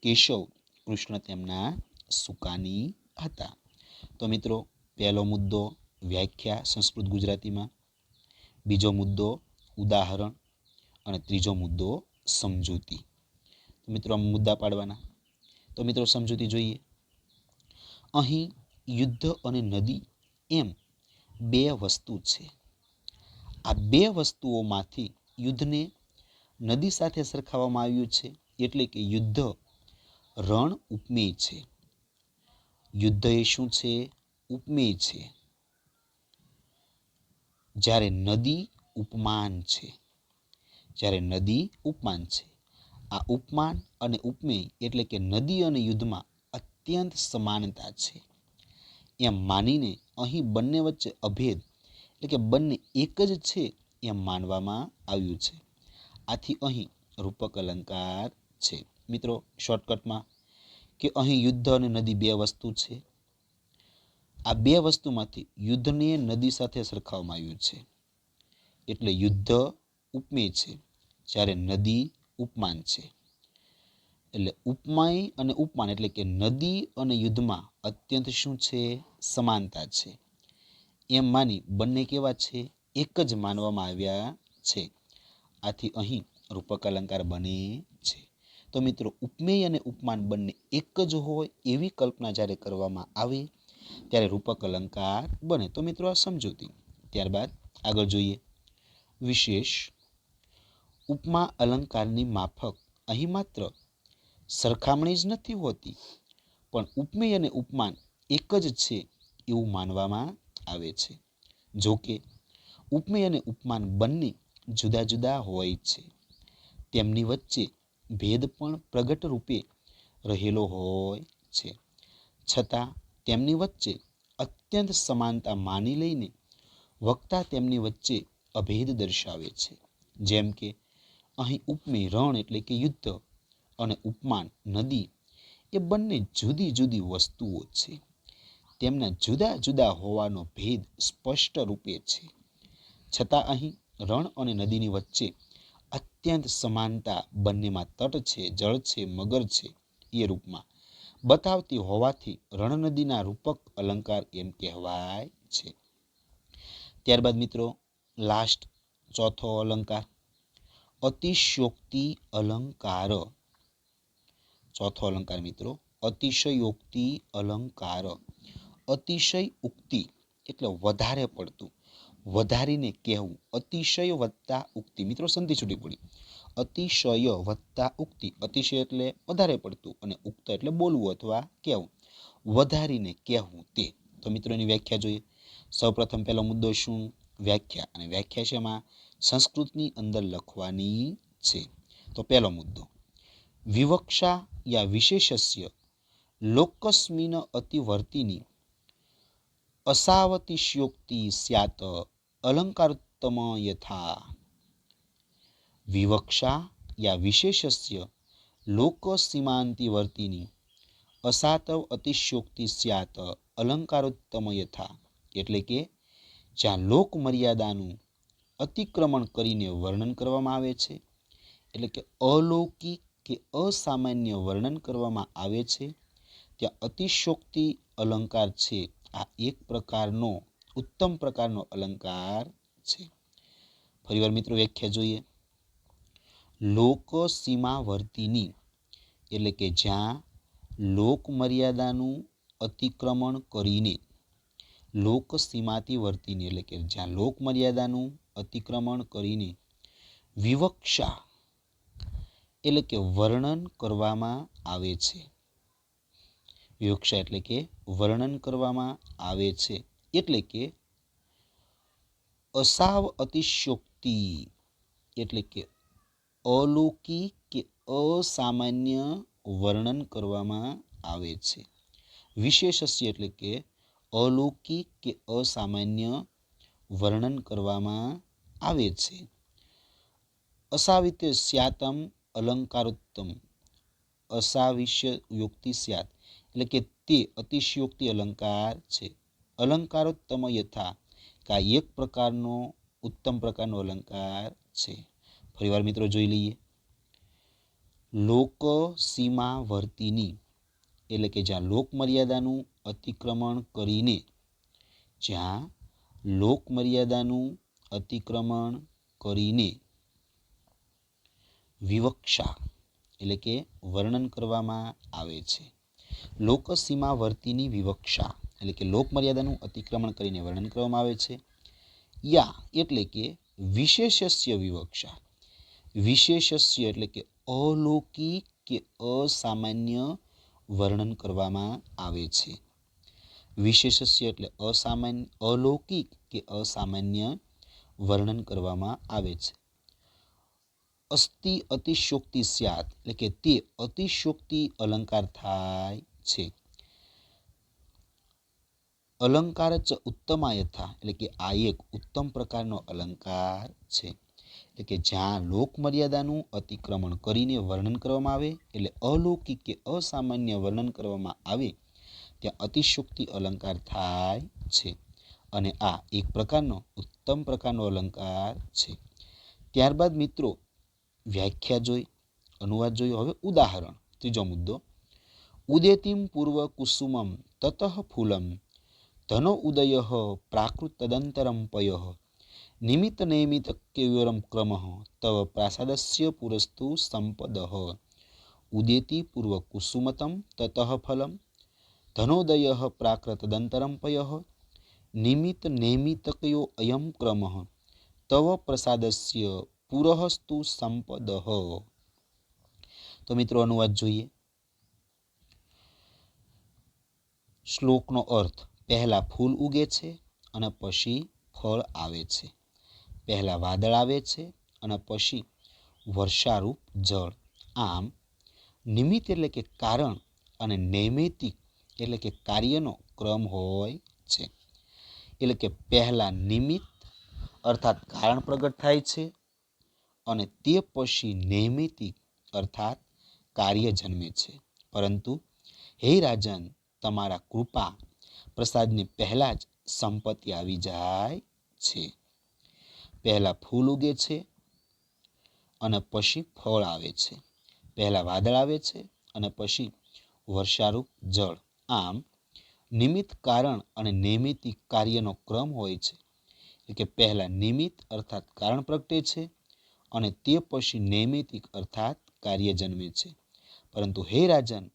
કેશવ કૃષ્ણ તેમના સુકાની હતા. તો મિત્રો, પહેલો મુદ્દો વ્યાખ્યા સંસ્કૃત ગુજરાતીમાં, બીજો મુદ્દો ઉદાહરણ અને ત્રીજો મુદ્દો સમજૂતી. તો મિત્રો, આમ મુદ્દા પાડવાના. તો મિત્રો, સમજૂતી જોઈએ. અહીં યુદ્ધ અને નદી એમ 2 વસ્તુ છે. આ 2 વસ્તુઓમાંથી યુદ્ધને નદી સાથે સરખાવવામાં આવ્યું છે એટલે કે યુદ્ધ રણ ઉપમેય છે. યુદ્ધ એ શું છે? ઉપમેય છે. જ્યારે નદી ઉપમાન છે. આ ઉપમાન અને ઉપમેય એટલે કે નદી અને યુદ્ધમાં અત્યંત સમાનતા છે એમ માનીને અહીં બંને વચ્ચે અભેદ એટલે કે બંને એક જ છે એમ માનવામાં આવ્યું છે. આથી અહીં રૂપક અલંકાર છે. મિત્રો શોર્ટકટમાં કે અહીં યુદ્ધ અને નદી બે વસ્તુ છે. આ બે વસ્તુમાંથી યુદ્ધને નદી સાથે સરખાવવામાં આવ્યું છે એટલે યુદ્ધ ઉપમેય છે, જ્યારે નદી ઉપમાન છે. એટલે ઉપમાય અને ઉપમાન એટલે કે નદી અને યુદ્ધમાં અત્યંત શું છે? સમાનતા છે. એમ માની બંને કેવા છે? એક જ માનવામાં આવ્યા છે. આથી અહીં રૂપક અલંકાર બને છે. તો મિત્રો ઉપમેય અને ઉપમાન બંને એક જ હોય એવી કલ્પના જ્યારે કરવામાં આવે ત્યારે રૂપક અલંકાર બને. તો મિત્રો આ સમજૂતી. ત્યારબાદ આગળ જોઈએ વિશેષ. ઉપમા અલંકારની માફક અહીં માત્ર સરખામણી જ નથી હોતી, પણ ઉપમેય અને ઉપમાન એક જ છે એવું માનવામાં આવે છે. જો કે ઉપમેય અને ઉપમાન બંને જુદા જુદા હોય છે, તેમની વચ્ચે ભેદ પણ પ્રગટ રૂપે રહેલો હોય છે, છતાં તેમની વચ્ચે અત્યંત સમાનતા માની લઈને વક્તા તેમની વચ્ચે અભેદ દર્શાવે છે. જેમ કે અહીં ઉપમેય રણ એટલે કે યુદ્ધ અને ઉપમાન નદી એ બંને જુદી જુદી વસ્તુઓ છે. તેમના જુદા જુદા હોવાનો ભેદ સ્પષ્ટ રૂપે છે, છતાં અહીં રણ અને નદીની વચ્ચે અત્યંત સમાનતા બંનેમાં તટ છે, જળ છે, મગર છે એ રૂપમાં બતાવતી હોવાથી રણ નદીના રૂપક અલંકાર એમ કહેવાય છે. ત્યારબાદ મિત્રો લાસ્ટ ચોથો અલંકાર અતિશયોક્તિ અલંકાર. ચોથો અલંકાર મિત્રો અતિશયોક્તિ અલંકાર. અતિશય ઉક્તિ એટલે વધારે પડતું, વધારીને કહેવું. અતિશય વત્તા ઉક્તિ. મિત્રો સંધિ છૂટી પડી. અતિશય વત્તા ઉક્તિ. અતિશય એટલે વધારે પડતું અને ઉક્ત એટલે બોલવું અથવા કહેવું. વધારીને કહેવું તે. તો મિત્રો એની વ્યાખ્યા જોઈએ. સૌપ્રથમ પહેલો મુદ્દો શું? વ્યાખ્યા. અને વ્યાખ્યા છે એમાં સંસ્કૃતની અંદર લખવાની છે. તો પહેલો મુદ્દો વિવક્ષા યા વિશેષસ્ય લોકસ્મિન અતિવર્તિની અસાવતિશ્યોક્તિ સ્યાત અલંકારોત્તમ યથા. વિવક્ષા યા વિશેષસ્ય લોકસીમાંતિવર્તિની અસાતવ અતિશયોક્તિ સ્યાત અલંકારોત્તમ યથા. એટલે કે જ્યાં લોક મર્યાદાનું અતિક્રમણ કરીને વર્ણન કરવામાં આવે છે, એટલે કે અલૌકિક કે અસામાન્ય વર્ણન કરવામાં આવે છે, ત્યાં અતિશયોક્તિ અલંકાર છે આ એક પ્રકારનો ઉત્તમ પ્રકારનો અલંકાર છે. ફરીવાર મિત્રો વ્યાખ્યા જોઈએ. લોક સીમાવર્તીની એટલે કે જ્યાં લોક મર્યાદાનું અતિક્રમણ કરીને, લોક સીમાથી વર્તીને એટલે કે જ્યાં લોક મર્યાદાનું અતિક્રમણ કરીને વિવક્ષા એટલે કે વર્ણન કરવામાં આવે છે. વિવક્ષા એટલે કે વર્ણન કરવામાં આવે છે. એટલે કે અસાવ અતિશયોક્તિ એટલે કે અલૌકિક કે અસામાન્ય વર્ણન કરવામાં આવે છે. વિશેષસ્ય એટલે કે અલૌકિક કે અસામાન્ય વર્ણન કરવામાં આવે છે. અસાવિત્ય સ્યાતમ અલંકારોત્તમ. અસાવિશ્ય યોક્તિ સ્યાત એટલે કે તે અતિશયોક્તિ અલંકાર છે. અલંકારોત્તમ યથા કે આ એક પ્રકારનો ઉત્તમ પ્રકારનો અલંકાર છે. ફરીવાર મિત્રો જોઈ લઈએ. લોક સીમાવર્તીની એટલે કે જ્યાં લોક મર્યાદાનું અતિક્રમણ કરીને, જ્યાં લોક મર્યાદાનું અતિક્રમણ કરીને વિવક્ષા એટલે કે વર્ણન કરવામાં આવે છે. લોક સીમાવર્તીની વિવક્ષા એટલે કે લોક મર્યાદાનું અતિક્રમણ કરીને વર્ણન કરવામાં આવે છે. યા એટલે કે વિશેષસ્ય વિવક્ષા. વિશેષસ્ય એટલે કે અલૌકિક કે અસામાન્ય વર્ણન કરવામાં આવે છે. વિશેષસ્ય એટલે અસામાન્ય, અલૌકિક કે અસામાન્ય વર્ણન કરવામાં આવે છે. અસ્તિ અતિશયોક્તિ સ્યાત એટલે કે તે અતિશયોક્તિ અલંકાર થાય છે. અલંકાર ચ ઉત્તમાયથા એટલે કે આ એક ઉત્તમ પ્રકારનો અલંકાર છે. એટલે કે જ્યાં લોકમર્યાદાનું અતિક્રમણ કરીને વર્ણન કરવામાં આવે એટલે અલૌકિક કે અસામાન્ય વર્ણન કરવામાં આવે ત્યાં અતિશયોક્તિ અલંકાર થાય છે. અને આ એક પ્રકારનો ઉત્તમ પ્રકારનો અલંકાર છે. ત્યારબાદ મિત્રો વ્યાખ્યા જોઈ, અનુવાદ જોયો. હવે ઉદાહરણ, ત્રીજો મુદ્દો. ઉદેતિમ પૂર્વ કુસુમમ તતઃ ફૂલમ ધનો ઉદય પ્રાકૃત તદંતરમ પય નિમિત્ત નૈમિત કેવરમ ક્રમ તવ પ્રાસાદસ્ય પુરસ્તુ સંપદ. ઉદેતિ પૂર્વ કુસુમતમ તતઃ ફલમ ધનોદય પ્રાકૃત તદંતરમ પય નિમિત્ત નૈમિતકયો અયમ ક્રમ તવ પ્રસાદસ્ય પુરસ્તુ સંપદ. તો મિત્રો અનુવાદ જોઈએ. શ્લોકનો અર્થ: પહેલા ફૂલ ઉગે છે અને પછી ફળ આવે છે. પહેલા વાદળ આવે છે અને પછી વર્ષારૂપ જળ. આમ નિમિત્ત એટલે કે કારણ અને નૈમિતિક એટલે કે કાર્યનો ક્રમ હોય છે. એટલે કે પહેલા નિમિત્ત અર્થાત કારણ પ્રગટ થાય છે અને તે પછી નૈમિતિક અર્થાત કાર્ય જન્મે છે. પરંતુ હે રાજન, તમારા કૃપા પ્રસાદની પહેલા જ સંપત્તિ આવી જાય છે. પહેલા ફૂલ ઉગે છે અને પછી ફળ આવે છે. પહેલા વાદળ આવે છે અને પછી વર્ષારૂપ જળ. આમ નિમિત્ત કારણ અને નૈમિતિક કાર્યનો ક્રમ હોય છે. એટલે કે પહેલા નિમિત્ત અર્થાત કારણ પ્રગટે છે અને તે પછી નૈમિતિક અર્થાત કાર્ય જન્મે છે. પરંતુ હે રાજન,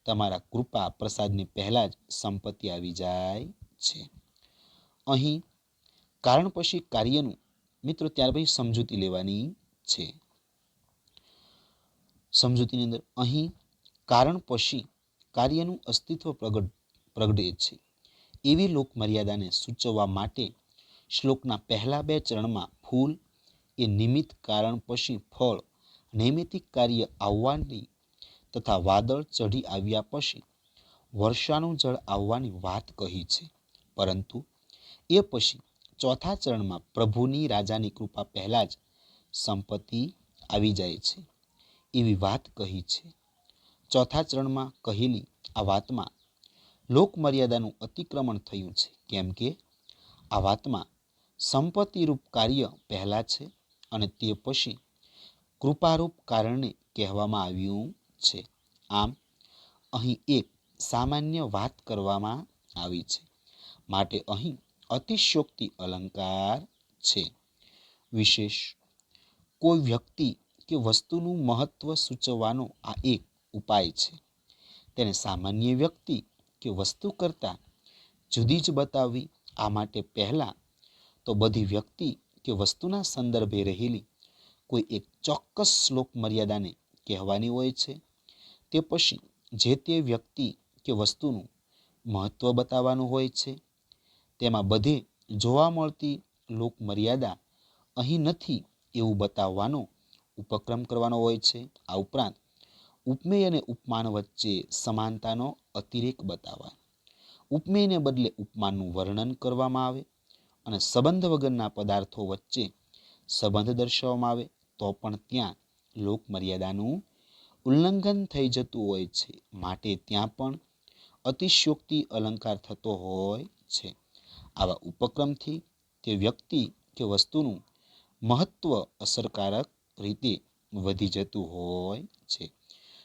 તમારા કૃપા પ્રસાદની પહેલા જ સંપત્તિ આવી જાય છે. અહીં કારણ પછી કાર્યનું મિત્રો ત્યાર પછી સમજૂતી લેવાની છે. સમજૂતીની અંદર અહીં કારણ પછી કાર્યનું અસ્તિત્વ પ્રગટે છે એવી લોકમર્યાદાને સૂચવવા માટે શ્લોકના પહેલા બે ચરણમાં ફૂલ એ નિમિત્ત કારણ પછી ફળ નૈમિતિક કાર્ય આવવાની તથા વાદળ ચઢી આવ્યા પછી વર્ષાનું જળ આવવાની વાત કહી છે. પરંતુ એ પછી ચોથા ચરણમાં પ્રભુની રાજાની કૃપા પહેલા જ સંપત્તિ આવી જાય છે એવી વાત કહી છે. ચોથા ચરણમાં કહેલી આ વાતમાં લોકમર્યાદાનું અતિક્રમણ થયું છે, કેમ કે આ વાતમાં સંપત્તિરૂપ કાર્ય પહેલા છે અને તે પછી કૃપારૂપ કારણને કહેવામાં આવ્યું છે. આમ અહીં એક સામાન્ય વાત કરવામાં આવી છે, માટે અહીં અતિશયોક્તિ અલંકાર છે. વિશેષ કોઈ વ્યક્તિ કે વસ્તુનું મહત્વ સૂચવવાનો આ એક ઉપાય છે. તેને સામાન્ય વ્યક્તિ કે વસ્તુ કરતાં જુદી જ બતાવવી. આ માટે પહેલાં તો બધી વ્યક્તિ કે વસ્તુના સંદર્ભે રહેલી કોઈ એક ચોક્કસ શ્લોક મર્યાદાને કહેવાની હોય છે. તે પછી જે તે વ્યક્તિ કે વસ્તુનું મહત્વ બતાવવાનું હોય છે. તેમાં બધે જોવા મળતી લોક મર્યાદા અહીં નથી એવું બતાવવાનો ઉપક્રમ કરવાનો હોય છે. આ ઉપરાંત ઉપમેય અને ઉપમાન વચ્ચે સમાનતાનો અતિરેક બતાવવા, ઉપમેયને બદલે ઉપમાનનું વર્ણન કરવામાં આવે અને સંબંધ વગરના પદાર્થો વચ્ચે સંબંધ દર્શાવવામાં આવે તો પણ ત્યાં લોક મર્યાદાનું ઉલ્લંઘન થઈ જતું હોય છે. માટે ત્યાં પણ અતિશયોક્તિ અલંકાર થતો હોય છે. આવા ઉપક્રમથી તે વ્યક્તિ કે વસ્તુનું મહત્વ અસરકારક રીતે વધી જતું હોય છે.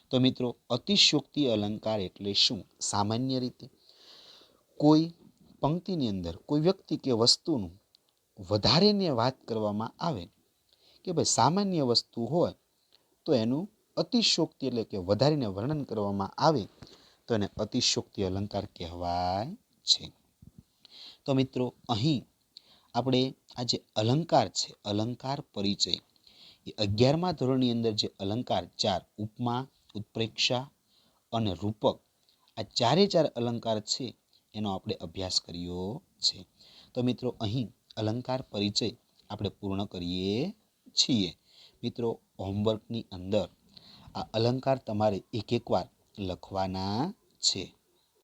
તો મિત્રો, અતિશયોક્તિ અલંકાર એટલે શું? સામાન્ય રીતે કોઈ પંક્તિની અંદર કોઈ વ્યક્તિ કે વસ્તુનું વધારેને વાત કરવામાં આવે કે ભાઈ સામાન્ય વસ્તુ હોય તો એનું અતિશયોક્તિ એટલે કે વધારીને વર્ણન કરવામાં આવે તો એને અતિશયોક્તિ અલંકાર કહેવાય છે. તો મિત્રો, અહીં આપણે આ જે અલંકાર છે, અલંકાર પરિચય, એ 11મા ધોરણની અંદર જે અલંકાર 4 ઉપમા, ઉત્પ્રેક્ષા અને રૂપક, આ ચારે ચાર અલંકાર છે એનો આપણે અભ્યાસ કર્યો છે. તો મિત્રો, અહીં અલંકાર પરિચય આપણે પૂર્ણ કરીએ છીએ. મિત્રો, હોમવર્કની અંદર આ અલંકાર તમારે એક વાર લખવાના છે.